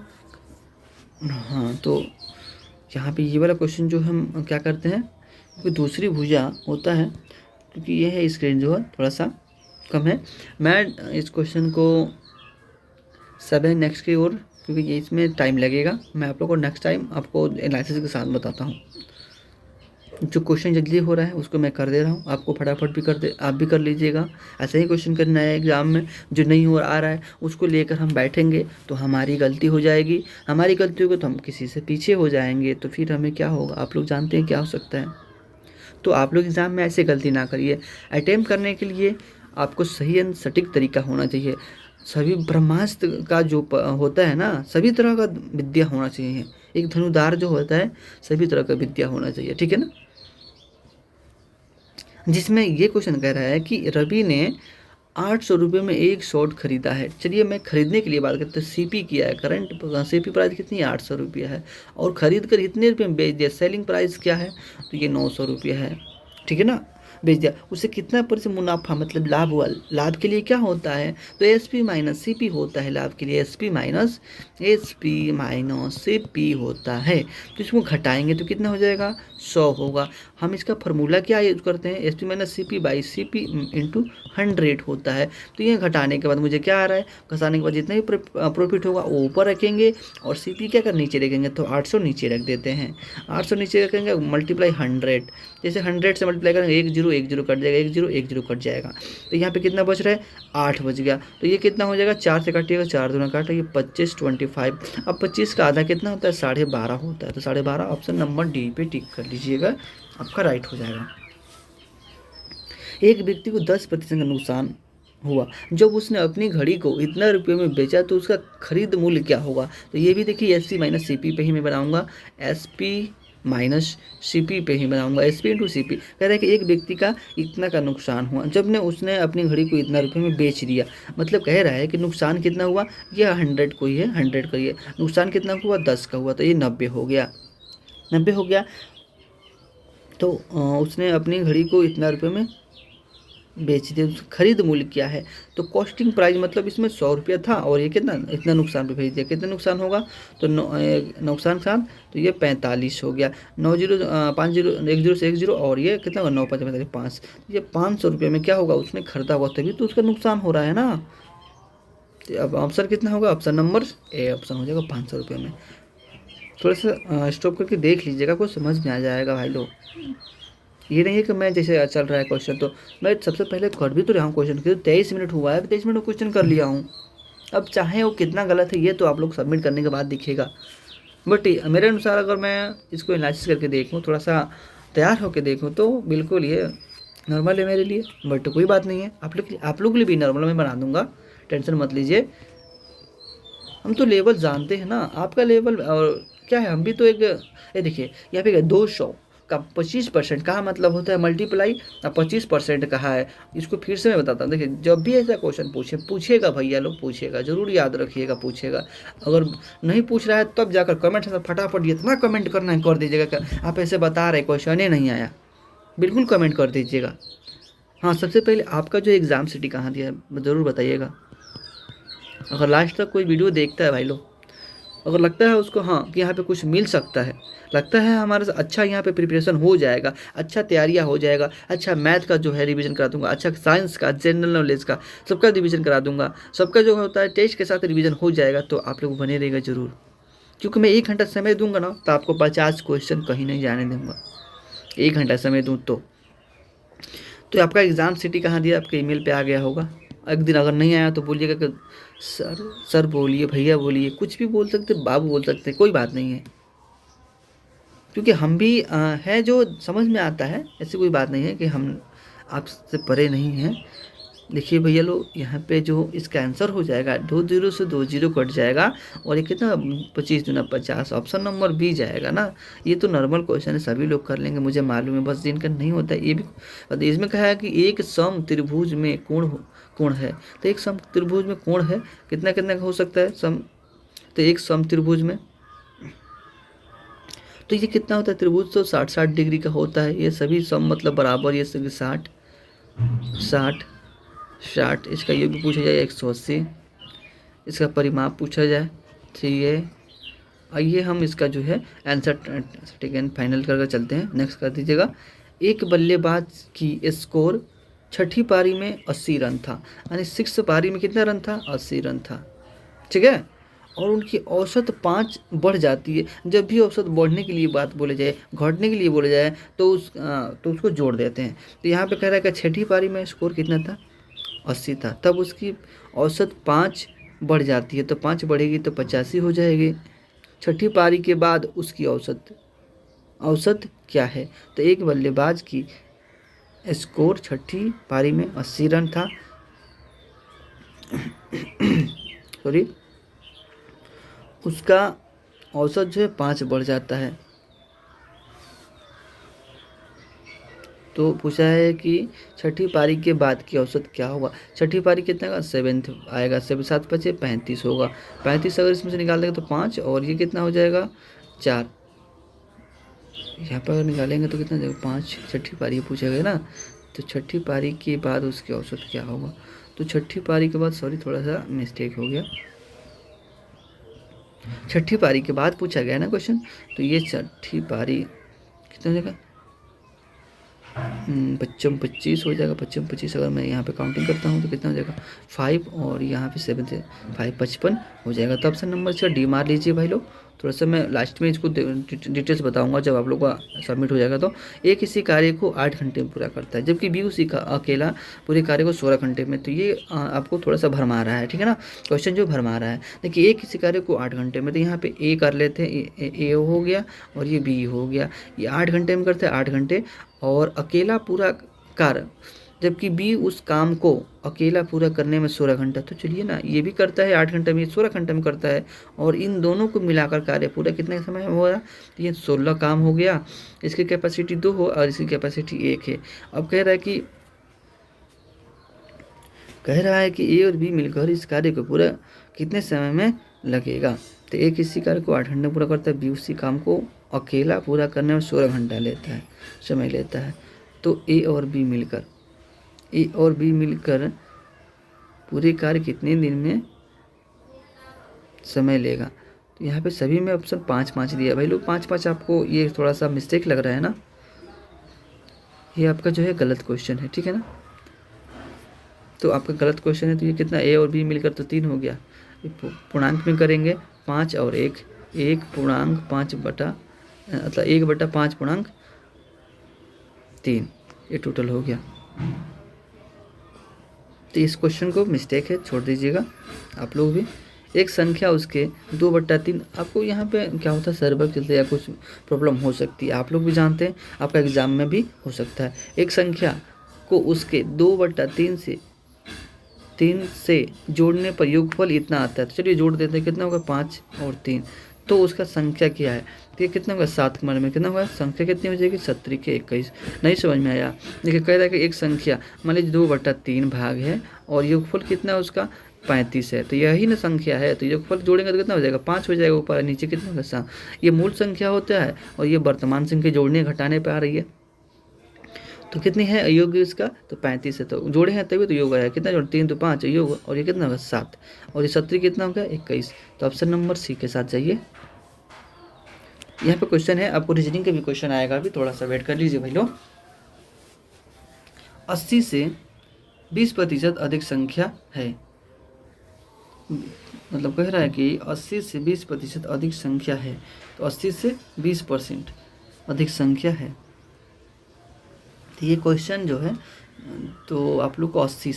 हाँ, तो यहाँ पे ये वाला क्वेश्चन जो हम क्या करते हैं, क्योंकि दूसरी भुजा होता है, क्योंकि ये है स्क्रीन जो है थोड़ा सा कम है, मैं इस क्वेश्चन को सब है नेक्स्ट की ओर, क्योंकि ये इसमें टाइम लगेगा, मैं आप लोग को नेक्स्ट टाइम आपको एनालिसिस के साथ बताता हूँ। जो क्वेश्चन जल्दी हो रहा है उसको मैं कर दे रहा हूँ, आपको फटाफट भी आप भी कर लीजिएगा। ऐसे ही क्वेश्चन करना है एग्ज़ाम में, जो नहीं हो आ रहा है उसको लेकर हम बैठेंगे तो हमारी गलती हो जाएगी, हमारी गलती होगी तो हम किसी से पीछे हो जाएंगे, तो फिर हमें क्या होगा आप लोग जानते हैं क्या हो सकता है। तो आप लोग एग्ज़ाम में ऐसे गलती ना करिए। अटैम्प्ट करने के लिए आपको सही एंड सटीक तरीका होना चाहिए। सभी ब्रह्मास्त्र का जो होता है ना, सभी तरह का विद्या होना चाहिए। एक धनुर्धार जो होता है सभी तरह का विद्या होना चाहिए, ठीक है ना। जिसमें ये क्वेश्चन कह रहा है कि रवि ने 800 रुपये में एक शॉट खरीदा है। चलिए मैं खरीदने के लिए बात करते हैं। सीपी किया है, करंट सीपी प्राइस कितनी है, 800 रुपया है, और ख़रीद कर इतने रुपये में बेच दिया। सेलिंग प्राइस क्या है, तो ये 900 रुपया है, ठीक है ना, बेच दिया। उससे कितना % मुनाफा मतलब लाभ हुआ। लाभ के लिए क्या होता है, तो एसपी माइनस सीपी होता है। लाभ के लिए एसपी माइनस सीपी होता है। तो इसको घटाएंगे तो कितना हो जाएगा, 100 होगा। हम इसका फार्मूला क्या यूज करते हैं, SP minus CP by CP into 100 होता है। तो ये घटाने के बाद मुझे क्या आ रहा है, घटाने के बाद जितना भी प्रॉफिट होगा वो ऊपर रखेंगे और सीपी क्या कर नीचे रखेंगे, तो 800 नीचे रख देते हैं। 800 नीचे रखेंगे, मल्टीप्लाई 100, जैसे 100 से मल्टीप्लाई करेंगे 1 0 1 0 कट जाएगा, 1 0 कट जाएगा। तो यहाँ पे कितना बच रहा है, 8 बच गया। तो ये कितना हो जाएगा, 4 से काटिएगा, 4 दूना काटा, ये 25 25। अब 25 का आधा कितना होता है, 12.5 होता है। तो 12.5 ऑप्शन नंबर डी पे टिक कर लीजिएगा, आपका राइट हो जाएगा। एक व्यक्ति को 10% का नुकसान हुआ जब उसने अपनी घड़ी को इतना रुपये में बेचा, तो उसका खरीद मूल्य क्या होगा। तो ये भी देखिए S P minus C P पे ही मैं बनाऊंगा, S P minus C P पे ही बनाऊंगा, S P into C P. कह रहा है कि एक व्यक्ति का इतना का नुकसान हुआ जब ने उसने अपनी घड़ी को इतना रुपये में बेच दिया। मतलब कह रहा है कि नुकसान कितना हुआ, यह 100 को ही है, 100 का ही है। नुकसान कितना हुआ, 10 का हुआ, तो ये 90 हो गया, 90 हो गया। तो उसने अपनी घड़ी को इतना रुपये में बेच दिया। खरीद मूल्य क्या है, तो कॉस्टिंग प्राइस मतलब इसमें 100 रुपया था और ये कितना इतना नुकसान पे भेज दिया। कितना नुकसान होगा, तो नुकसान साथ, तो ये 45 हो गया। 9 0 5 0 1 0 से 1 0, और ये कितना होगा, 9 5 45 5, ये 500 रुपये में क्या होगा, उसने खरीदा हुआ, तभी तो उसका नुकसान हो रहा है ना। तो अब ऑप्शन कितना होगा, ऑप्शन नंबर ए ऑप्शन हो जाएगा 500 रुपये में। थोड़ा सा स्टॉप करके देख लीजिएगा, कुछ समझ में आ जाएगा भाई लोग। ये नहीं है कि मैं जैसे चल रहा है क्वेश्चन, तो मैं सबसे पहले कर भी तो रहा हूँ क्वेश्चन, क्योंकि 23 मिनट हुआ है, 23 मिनट क्वेश्चन कर लिया हूँ। अब चाहे वो कितना गलत है ये तो आप लोग सबमिट करने के बाद दिखेगा, बट मेरे अनुसार अगर मैं इसको एनालिसिस करके देखूँ, थोड़ा सा तैयार होकर देखूँ, तो बिल्कुल ये नॉर्मल है मेरे लिए। बट कोई बात नहीं है, आप लोग के लिए भी नॉर्मल मैं बना दूँगा, टेंशन मत लीजिए। हम तो लेवल जानते हैं ना, आपका लेवल और क्या है, हम भी तो एक, ये देखिए यहाँ पे 200 का 25% कहा मतलब होता है मल्टीप्लाई, अब 25% कहा है। इसको फिर से मैं बताता हूँ, देखिए जब भी ऐसा क्वेश्चन पूछेगा भैया लोग, पूछेगा जरूर, याद रखिएगा पूछेगा। अगर नहीं पूछ रहा है तब जाकर कमेंट में फटाफट इतना कमेंट करना है कर दीजिएगा, आप ऐसे बता रहे क्वेश्चन ही नहीं आया, बिल्कुल कमेंट कर दीजिएगा। हाँ, सबसे पहले आपका जो एग्ज़ाम सिटी कहाँ दिया है ज़रूर बताइएगा। अगर लास्ट तक कोई वीडियो देखता है भाई लोग, अगर लगता है उसको हाँ कि यहाँ पे कुछ मिल सकता है, लगता है हमारे से अच्छा यहाँ पे प्रिपरेशन हो जाएगा, अच्छा तैयारियाँ हो जाएगा, अच्छा मैथ का जो है रिवीजन करा दूंगा, अच्छा साइंस का, जनरल नॉलेज का, सबका रिवीजन करा दूंगा, सबका जो होता है टेस्ट के साथ रिवीजन हो जाएगा, तो आप लोग बने रहेगा ज़रूर। क्योंकि मैं 1 घंटा समय दूंगा ना, तो आपको 50 क्वेश्चन कहीं नहीं जाने दूंगा, 1 घंटा समय दूँ तो आपका एग्ज़ाम सिटी कहाँ दिया, आपके ईमेल पे आ गया होगा। एक दिन अगर नहीं आया तो बोलिएगा कि सर बोलिए, भैया बोलिए, कुछ भी बोल सकते, बाबू बोल सकते, कोई बात नहीं है। क्योंकि हम भी है जो समझ में आता है, ऐसी कोई बात नहीं है कि हम आपसे परे नहीं हैं। देखिए भैया लोग, यहाँ पे जो इसका आंसर हो जाएगा 2 0 से 2 0 कट जाएगा और ये कितना 25 दूना 50, ऑप्शन नंबर बी जाएगा ना। ये तो नॉर्मल क्वेश्चन है, सभी लोग कर लेंगे, मुझे मालूम है, बस जिनका नहीं होता है ये भी। तो इसमें कहा है कि एक सम त्रिभुज में कोण है, तो एक सम त्रिभुज में कोण है कितना कितना का हो सकता है सम, तो एक सम त्रिभुज में तो ये कितना होता है, त्रिभुज तो 60 डिग्री का होता है, ये सभी सम मतलब बराबर, ये सभी 60 60 60, इसका ये भी पूछा जाए 180, इसका परिमाप पूछा जाए, ठीक है। आइए हम इसका जो है आंसर ठीक है फाइनल करके चलते हैं, नेक्स्ट कर दीजिएगा। एक बल्लेबाज की स्कोर छठी पारी में 80 रन था, यानी 6 पारी में कितना रन था, 80 रन था, ठीक है। और उनकी औसत 5 बढ़ जाती है। जब भी औसत बढ़ने के लिए बात बोले जाए, घटने के लिए बोले जाए, तो उसको जोड़ देते हैं। तो यहाँ पे कह रहा है कि छठी पारी में स्कोर कितना था, 80 था, तब उसकी औसत 5 बढ़ जाती है, तो 5 बढ़ेगी तो 85 हो जाएगी। छठी पारी के बाद उसकी औसत क्या है, तो एक बल्लेबाज की स्कोर छठी पारी में 80 रन था सॉरी, उसका औसत जो है 5 बढ़ जाता है। तो पूछा है कि छठी पारी के बाद की औसत क्या होगा। छठी पारी कितना का, 7th आएगा, 7 7 5 35 होगा, 35 अगर इसमें से निकाल देंगे तो 5, और ये कितना हो जाएगा 4, यहाँ पर अगर निकालेंगे तो कितना जाएगा 5। छठी पारी पूछा गया ना, तो छठी पारी के बाद उसकी औसत क्या होगा। तो छठी पारी के बाद, सॉरी थोड़ा सा मिस्टेक हो गया, छठी पारी के बाद पूछा गया ना क्वेश्चन, तो ये छठी पारी कितना हो जाएगा, 25 25 हो जाएगा, 25 25 अगर मैं यहाँ पे काउंटिंग करता हूँ तो कितना हो जाएगा 5, और यहाँ पे 7 से 5 55 हो जाएगा। तो ऑप्शन नंबर इसका डी मार लीजिए भाई लोग। थोड़ा सा मैं लास्ट में इसको डिटेल्स बताऊंगा जब आप लोग का सबमिट हो जाएगा। तो ए किसी कार्य को 8 घंटे में पूरा करता है, जबकि बी उसी का अकेला पूरे कार्य को 16 घंटे में। तो ये आपको थोड़ा सा भरमा रहा है, ठीक है ना, क्वेश्चन जो भरमा रहा है। देखिए ए किसी कार्य को 8 घंटे में, तो यहाँ पे ए कर लेते हैं, ए हो गया और ये बी हो गया। ये 8 घंटे में करते हैं 8 घंटे, और अकेला पूरा कार्य, जबकि बी उस काम को अकेला पूरा करने में 16 घंटा। तो चलिए ना, ये भी करता है 8 घंटे में, ये 16 घंटे में करता है, और इन दोनों को मिलाकर कार्य पूरा कितने समय में हो रहा, तो ये 16 काम हो गया। इसकी कैपेसिटी 2 हो और इसकी कैपेसिटी 1 है। अब कह रहा है कि ए और बी मिलकर इस कार्य को पूरा कितने समय में लगेगा। तो ए किसी कार्य को 8 घंटे पूरा करता है, बी उसी काम को अकेला पूरा करने में 16 घंटा लेता है, समय लेता है। तो ए और बी मिलकर पूरे कार्य कितने दिन में समय लेगा। तो यहाँ पे सभी में ऑप्शन 5 5 दिया भाई लोग, 5 5 आपको ये थोड़ा सा मिस्टेक लग रहा है ना, ये आपका जो है गलत क्वेश्चन है, ठीक है ना। तो आपका गलत क्वेश्चन है, तो ये कितना, ए और बी मिलकर तो 3 हो गया। पूर्णांक में करेंगे 5 और 1 पूर्णांक 5 बटा, मतलब 1/5 पूर्णांक 3, ये टोटल हो गया। तो इस क्वेश्चन को मिस्टेक है, छोड़ दीजिएगा आप लोग भी। एक संख्या उसके 2/3, आपको यहाँ पे क्या होता है, सर्वर चलते या कुछ प्रॉब्लम हो सकती है, आप लोग भी जानते हैं, आपका एग्जाम में भी हो सकता है। एक संख्या को उसके 2/3 से जोड़ने पर योगफल इतना आता है। तो चलिए जोड़ देते हैं, कितना होगा 5 और 3, तो उसका संख्या क्या है, तो ये कितना होगा 7 के मान में कितना होगा, संख्या कितनी हो जाएगी 17 के 21। नहीं समझ में आया। देखिए कह रहा है कि एक संख्या मान लीजिए 2/3 भाग है और योगफल कितना है उसका 35 है, तो यही ना संख्या है। तो योगफल जोड़ेंगे तो कितना हो जाएगा 5 हो जाएगा, ऊपर नीचे कितना होगा 7। ये मूल संख्या होता है और ये वर्तमान संख्या जोड़ने घटाने पर आ रही है। तो कितनी है योग इसका, तो 35 है, तो जोड़े हैं तभी तो योग आया। कितना जोड़, 3 तो 5 योग, और ये कितना होगा 7, और ये 17 कितना होगा 21। तो ऑप्शन नंबर सी के साथ जाइए। यहाँ पे क्वेश्चन है, आपको रीजनिंग का भी क्वेश्चन आएगा, अभी थोड़ा सा वेट कर लीजिए भाई लोग। 80 से 20% अधिक संख्या है, मतलब कह रहा है कि 80 से 20% अधिक संख्या है, तो 80 से 20% अधिक संख्या है। तो ये क्वेश्चन जो है, तो आप लोग को 80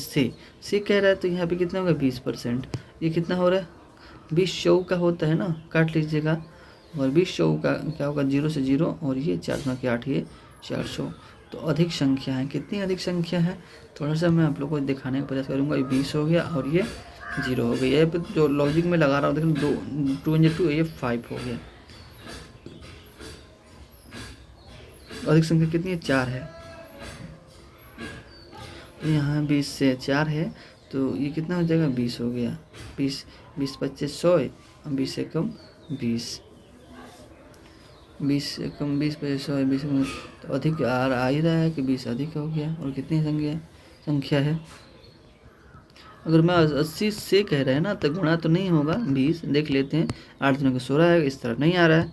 से कह रहा है, तो यहाँ पे कितना होगा 20%, ये कितना हो रहा है 20 100 का होता है ना, काट लीजिएगा, और 20 चौक का क्या होगा 0 से 0 और ये 4 के 8 ये 400। तो अधिक संख्या है, कितनी अधिक संख्या है थोड़ा सा मैं आप लोगों को दिखाने का प्रयास करूँगा। ये 20 हो गया और ये 0 हो गया। ये जो लॉजिक में लगा रहा हूँ देखो 2 × 2 ये 5 हो गया। अधिक संख्या कितनी है 4 है। तो यहाँ 20 से 4 है तो ये कितना हो जाएगा 20 हो गया। 20 20 25 100 और 20 से कम 20 20 से कम 20 25 100 20 में तो अधिक आ ही रहा है कि 20 अधिक हो गया। और कितनी संख्या है अगर मैं 80 से कह रहे हैं ना तो गुणा तो नहीं होगा 20 देख लेते हैं 8 दिनों का 16 है। इस तरह नहीं आ रहा है।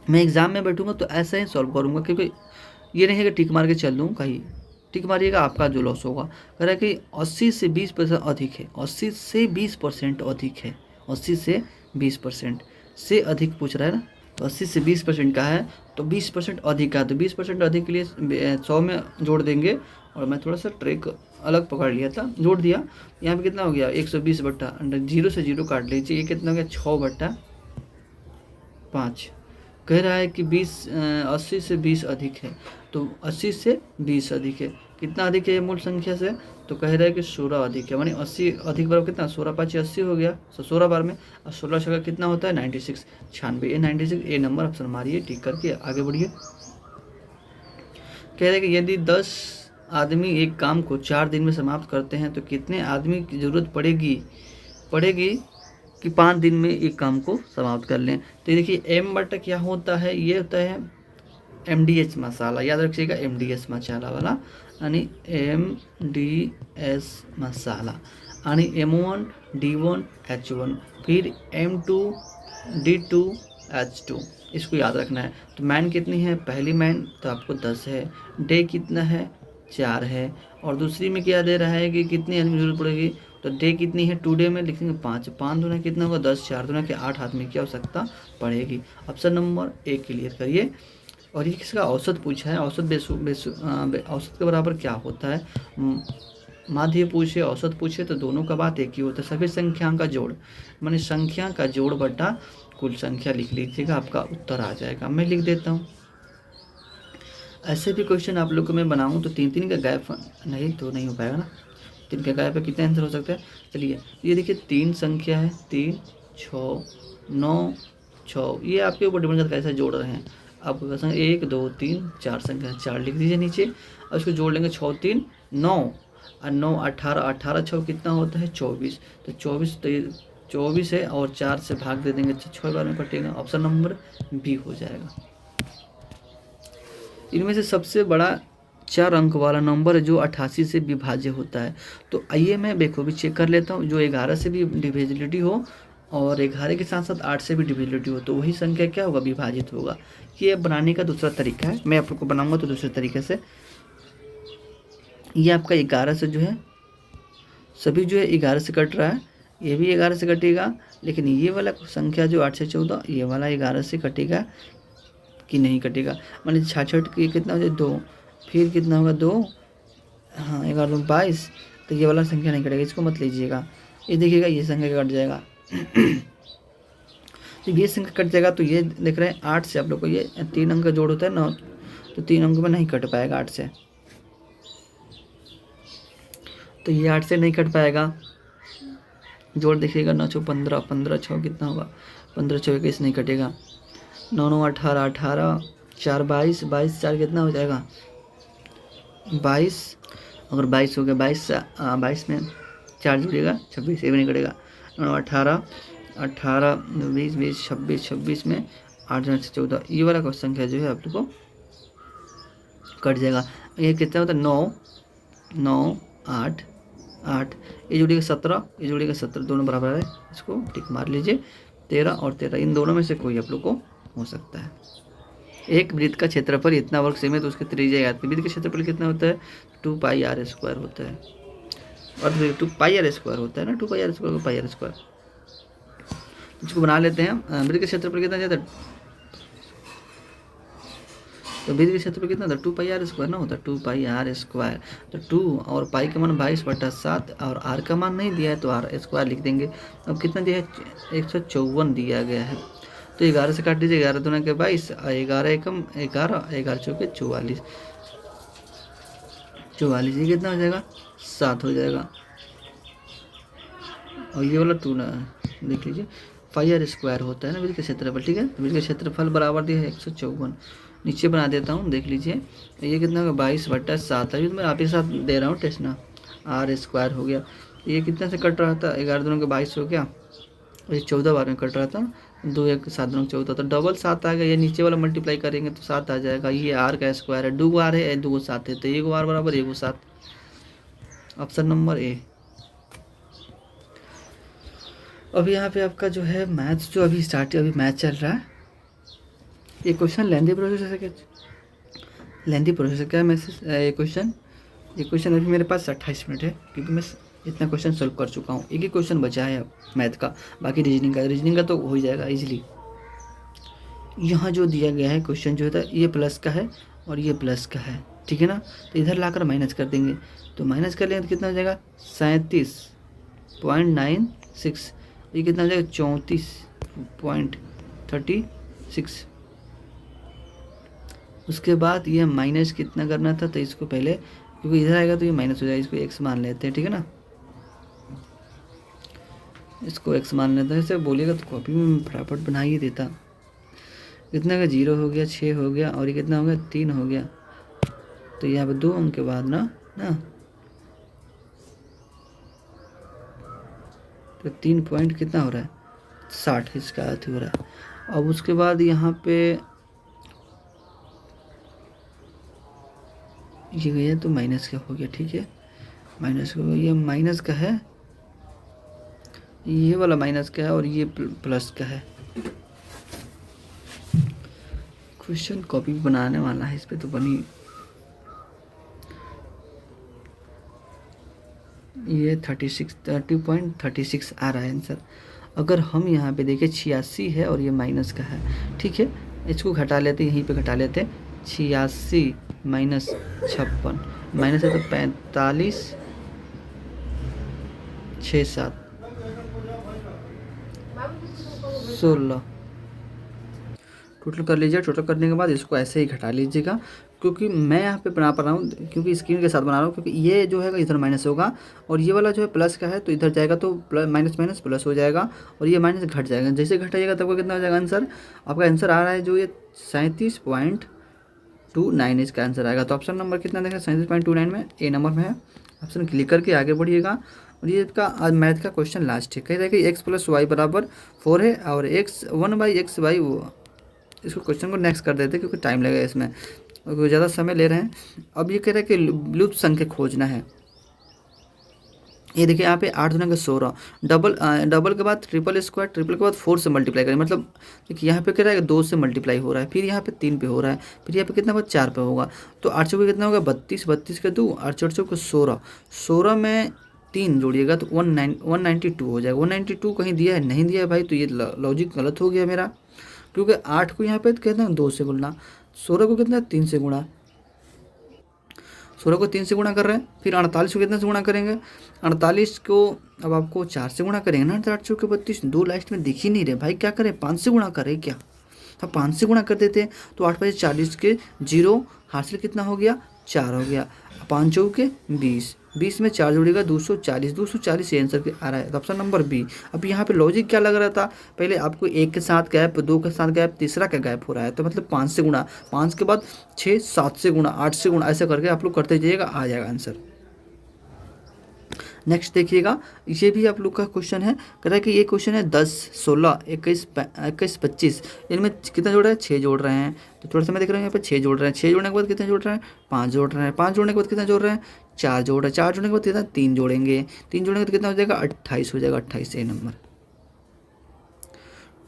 मैं एग्ज़ाम में बैठूंगा तो ऐसा ही सॉल्व करूंगा क्योंकि ये नहीं है कि टिक मार के चल दूँ कहीं टिक मारिएगा आपका जो लॉस होगा। कह रहा है कि 80 से 20% अधिक है। 80 से 20% अधिक है। 80 से 20% से अधिक पूछ रहा है ना तो 80 से 20% का है तो 20% अधिक का तो 20% अधिक के लिए 100 में जोड़ देंगे। और मैं थोड़ा सा ट्रिक अलग पकड़ लिया था जोड़ दिया। यहाँ पे कितना हो गया 120 बट्टा 0 से 0 काट लीजिए। ये कितना हो गया 6/5। कह रहा है कि 80 से 20 अधिक है तो 80 से 20 अधिक है। कितना अधिक है ये मूल संख्या से तो कह रहा है कि 16 अधिक है। मानी 80 अधिक बराबर कितना 16 5 80 हो गया। 16 बार में और 16 छक्का कितना होता है 96 96 ये 96 ए नंबर ऑप्शन मारिए टिक करके आगे बढ़िए। कह रहे हैं कि यदि 10 आदमी एक काम को 4 दिन में समाप्त करते हैं तो कितने आदमी की जरूरत पड़ेगी कि 5 दिन में एक काम को समाप्त कर लें। तो ये देखिए एम बटा क्या होता है ये होता है MDH मसाला याद रखिएगा MDH मसाला वाला यानी MDS मसाला यानी M1 D1 H1 फिर M2 D2 H2 इसको याद रखना है। तो मैन कितनी है पहली मैन तो आपको 10 है। डे कितना है 4 है। और दूसरी में क्या दे रहा है कि कितनी आदमी जरूरत पड़ेगी तो डे कितनी है 2 डे में लिखेंगे 5 5 दूना कितना होगा 10 4 दूना के 8 आदमी की आवश्यकता पड़ेगी। ऑप्शन नंबर 1 क्लियर करिए। और ये किसका औसत पूछा है। औसत औसत के बराबर क्या होता है माध्य पूछे औसत पूछे तो दोनों का बात एक ही होता है। सभी संख्याओं का जोड़ माने संख्या का जोड़ बटा कुल संख्या लिख लीजिएगा आपका उत्तर आ जाएगा। मैं लिख देता हूँ। ऐसे भी क्वेश्चन आप लोग को मैं बनाऊँ तो 3 का गैप नहीं तो नहीं हो पाएगा ना। 3 का गैप पे कितने आंसर हो सकता है। चलिए ये देखिए 3 संख्या है 3 6 9 6 ये आपके ऊपर डिपेंड करता है कैसे जोड़ रहे हैं। आपको 1 2 3 4 संख्या 4 लिख दीजिए नीचे और उसको जोड़ लेंगे 6 3 9 और 9 18 18 6 कितना होता है 24। तो 24 तो ये 24 है और 4 से भाग दे देंगे तो 6 बार में कटेगा। ऑप्शन नंबर बी हो जाएगा। इनमें से सबसे बड़ा 4 अंक वाला नंबर है जो 88 से विभाज्य होता है। तो आइए मैं बेखूबी चेक कर लेता हूँ जो 11 से भी डिविजिबिलिटी हो और 11 के साथ साथ 8 से भी डिविजिबिलिटी हो तो वही संख्या क्या होगा विभाजित होगा। ये बनाने का दूसरा तरीका है। मैं आप लोग को बनाऊंगा तो दूसरे तरीके से। ये आपका 11 से जो है सभी जो है 11 से कट रहा है। ये भी 11 से कटेगा लेकिन ये वाला संख्या जो 8 से 14 ये वाला 11 से कटेगा कि नहीं कटेगा। मान लीजिए 66 की कितना हो जाए 2 फिर कितना होगा 2 हाँ 11 2 22 तो ये वाला संख्या नहीं कटेगा। इसको मत लीजिएगा। ये देखिएगा ये संख्या कट जाएगा तो ये संख्या कट जाएगा। तो ये देख रहे हैं 8 से आप लोग को ये 3 अंक का जोड़ होता है 9 तो 3 अंक में नहीं कट पाएगा 8 से। तो ये 8 से नहीं कट पाएगा। जोड़ देखिएगा 9 6 15 15 6 कितना होगा 15 6 21 नहीं कटेगा। 9 9 18 18 4 22 22 4 कितना हो जाएगा 22। अगर 22 हो गया 22 में 4 जुड़ेगा 26 ये भी नहीं कटेगा। 9 18 18 20 20 26 26 में 8 से 14 ये वाला संख्या जो है आप लोग को कट जाएगा। ये कितना होता है 9 9 8 8 ये जुड़ेगा 17 ये जुड़ेगा 17 दोनों बराबर है। इसको टिक मार लीजिए। 13 और 13 इन दोनों में से कोई आप लोग को हो सकता है। एक वृत्त का क्षेत्रफल इतना वर्ग सेमी तो उसके त्रिज्या याद करें। वृत्त का क्षेत्रफल कितना होता है 2 पाई r स्क्वायर होता है। और 2 पाई r स्क्वायर होता है ना 2 पाई r स्क्वायर को पाई r स्क्वायर। इसको बना लेते हैं। वृत्त का क्षेत्रफल कितना जाता है तो वृत्त का क्षेत्रफल कितना था 2 पाई r स्क्वायर ना होता 2 पाई r स्क्वायर। तो 2 और पाई का मान 22/7 और r का मान नहीं दिया है तो r स्क्वायर लिख देंगे। अब कितना दिया है 154 दिया गया है। तो 11 से काट दीजिए, 11 दूना के 22, 11 एकम 11, 11 चौके 44, 44 ये कितना हो जाएगा 7 हो जाएगा। और ये वाला 2 ना देख लीजिए, 5r² होता है ना वृत्त का क्षेत्रफल, ठीक है। तो वृत्त का क्षेत्रफल बराबर दिया है 154। नीचे बना देता हूँ, देख लीजिए ये कितना होगा 22/7। अभी तो मैं आप ही साथ दे रहा हूँ टेस्ट ना। r² हो गया, ये कितना से कट रहा था, 11 दूनों के 22 हो गया, ये 14 बार में कट रहा था, 2 1 7 दूनों 14, तो डबल 7 आ गया। ये नीचे वाला मल्टीप्लाई करेंगे तो 7 आ जाएगा। ये r का स्क्वायर है, 2 r है, 2 7 है, तो 1 r बराबर 1 7, ऑप्शन नंबर ए। अभी यहाँ पे आपका जो है मैथ्स जो अभी स्टार्ट है, अभी मैथ चल रहा है। ये क्वेश्चन लेंदी प्रोसेस है क्या, लेंदी प्रोसेस क्या है मैसेज ये क्वेश्चन अभी मेरे पास 28 मिनट है, क्योंकि मैं इतना क्वेश्चन सॉल्व कर चुका हूँ। एक ही क्वेश्चन बचा है अब मैथ का, बाकी रीजनिंग का तो हो ही जाएगा इजीली। यहाँ जो दिया गया है क्वेश्चन जो होता है, ये प्लस का है और ये प्लस का है, ठीक है ना। तो इधर लाकर माइनस कर देंगे, तो माइनस कर लेंगे तो कितना हो जाएगा 37.96, ये कितना हो जाएगा 34.36। उसके बाद ये माइनस कितना करना था, तो इसको पहले, क्योंकि इधर आएगा तो ये माइनस हो जाएगा, इसको x मान लेते हैं, ठीक है ना। इसको x मान लेते हैं, इसे बोलिएगा तो कॉपी में फटाफट बना ही देता। कितना का 0 हो गया, 6 हो गया, और ये कितना हो गया 3 हो गया। तो यहाँ पे 2 अंक के बाद ना तो 3 पॉइंट कितना हो रहा है 60, इसका अर्थ हो रहा है। अब उसके बाद यहाँ पे ये गया तो माइनस का हो गया, ठीक है, माइनस का, ये माइनस का है, ये वाला माइनस का है, और ये प्लस का है। क्वेश्चन कॉपी बनाने वाला है, इस पे तो बनी, ये 30.36 आ रहा है आंसर। अगर हम यहाँ पे देखें 86 है और ये माइनस का है, ठीक है, इसको घटा लेते हैं, यहीं पे घटा लेते हैं, 86 माइनस 56, माइनस है तो 45 6 7 16 टोटल कर लीजिए। टोटल करने के बाद इसको ऐसे ही घटा लीजिएगा, क्योंकि मैं यहाँ पे बना पा रहा हूँ, क्योंकि स्क्रीन के साथ बना रहा हूँ, क्योंकि ये जो है इधर माइनस होगा और ये वाला जो है प्लस का है, तो इधर जाएगा तो प्लस माइनस माइनस प्लस हो जाएगा, और ये माइनस घट जाएगा। जैसे घटाइएगा तब कितना हो जाएगा आंसर, आपका आंसर आ रहा है जो ये 37.29 इसका आंसर आएगा। तो ऑप्शन नंबर कितना देगा 37.29 में ए नंबर में है। ऑप्शन क्लिक करके आगे बढ़िएगा। और ये इसका आज मैथ का क्वेश्चन लास्ट है, कह रहा है कि x + y = 4 है, और x 1/x/y वो, इसको क्वेश्चन को नेक्स्ट कर देते हैं क्योंकि टाइम लगेगा इसमें, और ज़्यादा समय ले रहे हैं। अब ये कह रहा है कि लुप्त संख्या खोजना है। ये देखिए यहाँ पे 8 दूना का 16, डबल के बाद ट्रिपल स्क्वायर, ट्रिपल के बाद 4 से मल्टीप्लाई करें, मतलब देखिए यहाँ पे कह रहा है कि 2 से मल्टीप्लाई हो रहा है, फिर यहाँ पे 3 पे हो रहा है, फिर यहाँ पे कितना बाद 4 पे होगा। तो 8 चौके कितना होगा 32, 32 के 2, 8 4 चौके 16, 16 में 3 जोड़िएगा तो 192 हो जाएगा। 192 कहीं दिया है, नहीं दिया है भाई, तो ये लॉजिक गलत हो गया मेरा, क्योंकि 8 को यहाँ पे कहते हैं 2 से गुणना, 16 को कितना 3 से गुणा, 16 को 3 से गुणा कर रहे हैं, फिर 48 को कितने से गुणा करेंगे, 48 को अब आपको 4 से गुणा करेंगे ना, 8 चौके 32, 2 लास्ट में दिख ही नहीं रहे भाई, क्या करें 5 से गुणा करें क्या, तो 5 से गुणा कर देते हैं। तो 8 5 40 के 0, हासिल कितना हो गया 4 हो गया, 5 चौके 20, 20 में 4 जोड़ेगा 240, 240 ये आंसर आ रहा है। तो ऑप्शन नंबर बी। अब यहाँ पे लॉजिक क्या लग रहा था, पहले आपको 1 के साथ गैप, 2 के साथ गैप, तीसरा का गैप हो रहा है, तो मतलब 5 से गुणा, 5 के बाद 6, 7 से गुणा, 8 से गुणा, ऐसा करके आप लोग करते जाइएगा, आ जाएगा आंसर। नेक्स्ट देखिएगा, ये भी आप लोग का क्वेश्चन है, कह रहा है कि ये क्वेश्चन है 10, 16, 21, 25, इनमें कितना जोड़ रहा है 6 जोड़ रहे हैं। तो थोड़ा सा मैं देख रहा हूँ यहाँ पे 6 जोड़ रहे हैं, 6 जोड़ने के बाद कितना जोड़ रहे हैं 5 जोड़ रहे हैं, 5 जोड़ने के बाद कितना जोड़ रहे हैं 4 जोड़ रहे हैं, 4 जोड़ने के बाद कितना 3 जोड़ेंगे, 3 जोड़ेंगे तो कितना हो जाएगा 28 हो जाएगा, 28 ए नंबर।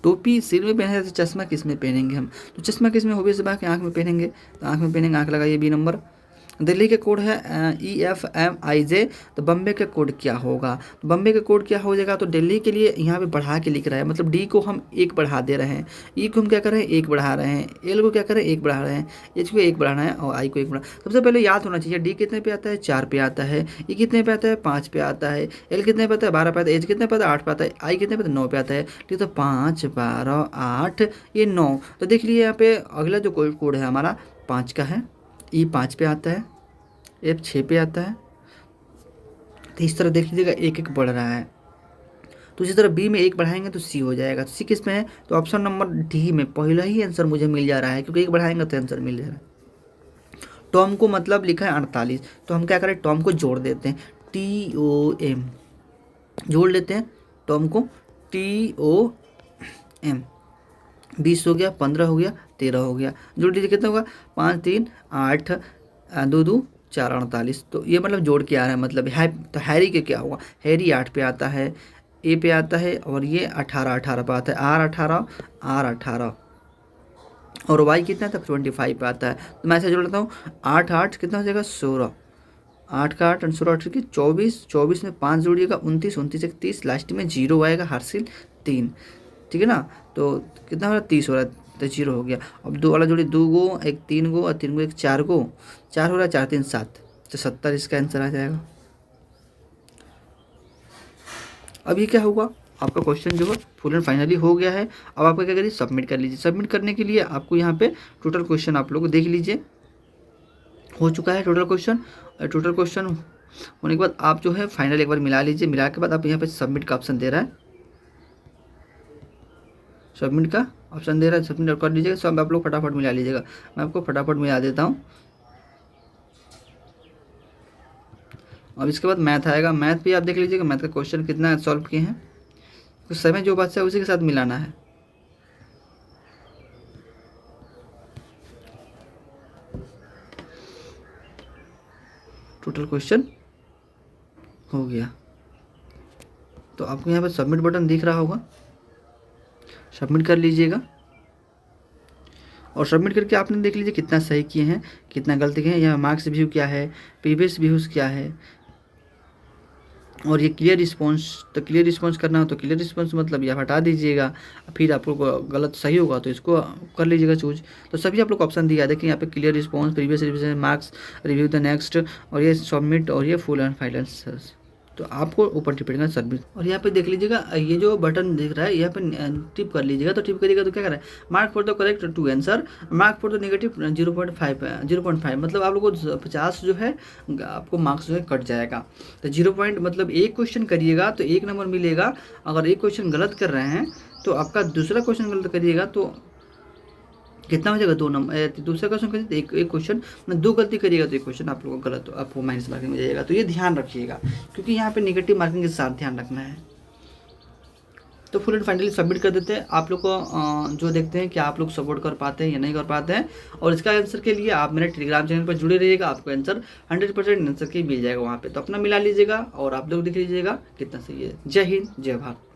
टोपी सिर में पहने तो चश्मा किस में पहनेंगे हम, तो चश्मा किस में, हो भी आँख में पहनेंगे, तो आँख में पहनेंगे, आँख लगाइए बी नंबर। दिल्ली के कोड है EFMIJ, तो बम्बे का कोड क्या होगा? तो बम्बे का कोड क्या हो जाएगा? तो दिल्ली के लिए यहाँ पे बढ़ा के लिख रहा है, मतलब डी को हम 1 बढ़ा दे रहे हैं, ई को हम क्या कर रहे हैं 1 बढ़ा रहे हैं, एल को क्या कर रहे हैं 1 बढ़ा रहे हैं, एच को 1 बढ़ाना है और आई को 1 बढ़ा। सबसे पहले याद होना चाहिए डी कितने पे आता है 4 पे आता है, ई कितने पे आता है 5 पे आता है, एल कितने पे आता है 12 पे आता है, एच कितने पे आता है 8 पे आता है, आई कितने पे आता है 9 पे आता है। ठीक, तो 5 12 8 ये 9। तो देख लीजिए यहाँ पे अगला जो कोड है हमारा 5 का है, ई 5 पे आता है, एफ 6 पे आता है। तो इस तरह देख लीजिएगा एक एक बढ़ रहा है। तो इसी तरह बी में 1 बढ़ाएंगे तो सी हो जाएगा। तो सी किस में है? तो ऑप्शन नंबर डी में पहला ही आंसर मुझे मिल जा रहा है, क्योंकि 1 बढ़ाएंगे तो आंसर मिल जा रहा है। टॉम को मतलब लिखा है 48, तो हम क्या करें टॉम को जोड़ देते हैं, TOM जोड़ लेते हैं टॉम को, TOM। 20 हो गया, 15 हो गया, 13 हो गया, जोड़ दीजिए कितना होगा 5 3 8 2 2 4 48। तो ये मतलब जोड़ के आ रहा है, मतलब तो हैरी के क्या होगा? हैरी 8 पे आता है, ए पे आता है, और ये 18 पे आता है, R18 और वाई कितना था 25 पे आता है। तो मैं ऐसे जोड़ लेता हूँ 8 8 कितना हो जाएगा 16, 8 का 8 16 8 की 24, 24 में 5 जोड़िएगा 29, 29 एक 30, लास्ट में 0 आएगा, हासिल 3। ठीक है ना? तो कितना हो रहा है 30 हो रहा है, तो 0 हो गया। अब 2 वाला जोड़ी 2 गो, एक 3 गो और 3 गो एक 4 गो, 4 हो रहा है, 4 3 7, तो 70 इसका आंसर आ जाएगा। अब ये क्या होगा? आपका क्वेश्चन जो है फुल एंड फाइनली हो गया है। अब आपका क्या करिए सबमिट कर लीजिए। सबमिट करने के लिए आपको यहाँ पे टोटल क्वेश्चन आप लोग देख लीजिए, हो चुका है टोटल क्वेश्चन। टोटल क्वेश्चन होने के बाद आप जो है फाइनल एक बार मिला लीजिए, मिला के बाद आप यहाँ पे सबमिट का ऑप्शन दे रहा है, सबमिट का ऑप्शन दे रहा है, सबमिट कर लीजिएगा। सब आप लोग फटाफट मिला लीजिएगा, मैं आपको फटाफट मिला देता हूँ। अब इसके बाद मैथ आएगा, मैथ भी आप देख लीजिएगा, मैथ का क्वेश्चन कितना सॉल्व किए हैं, तो समय जो बात है उसी के साथ मिलाना है। टोटल क्वेश्चन हो गया, तो आपको यहाँ पे सबमिट बटन दिख रहा होगा, सबमिट कर लीजिएगा। और सबमिट करके आपने देख लीजिए कितना सही किए हैं, कितना गलती किए हैं। यहाँ मार्क्स व्यू क्या है, प्रीवियस व्यूज़ क्या है, और ये क्लियर रिस्पॉन्स। तो क्लियर रिस्पॉन्स करना हो तो क्लियर रिस्पॉन्स मतलब ये हटा दीजिएगा, फिर आप लोग गलत सही होगा तो इसको कर लीजिएगा चूज। तो सभी आप लोग ऑप्शन दिया है, देखिए यहाँ पे clear response, previous revision, marks, review the next, और ये सबमिट, और ये फुल एंड फाइनल। तो आपको ऊपर डिपेंड करना सबमिट। और यहाँ पे देख लीजिएगा ये जो बटन दिख रहा है यहाँ पे टिप कर लीजिएगा। तो टिप करिएगा तो क्या कर रहा है, mark for the correct 2 answer, mark for the negative 0.5 मतलब आप लोगों को 50 जो है आपको मार्क्स जो है कट जाएगा। तो 0 पॉइंट मतलब एक क्वेश्चन करिएगा तो 1 नंबर मिलेगा, अगर एक क्वेश्चन गलत कर रहे हैं तो आपका दूसरा क्वेश्चन गलत करिएगा तो कितना हो जाएगा 2 नंबर। दूसरा क्वेश्चन करिए तो एक क्वेश्चन में 2 गलती करिएगा तो एक क्वेश्चन आप लोगों को गलत, आपको माइनस मार्किंग मिल जाएगा। तो ये ध्यान रखिएगा, क्योंकि यहाँ पे नेगेटिव मार्किंग के साथ ध्यान रखना है। तो फुल एंड फाइनली सबमिट कर देते हैं। आप लोग को जो देखते हैं कि आप लोग सपोर्ट कर पाते हैं या नहीं कर पाते हैं, और इसका आंसर के लिए आप मेरे टेलीग्राम चैनल पर जुड़े रहिएगा, आपको आंसर 100% आंसर के मिल जाएगा वहाँ पे। तो अपना मिला लीजिएगा और आप लोग देख लीजिएगा कितना सही है। जय हिंद, जय भारत।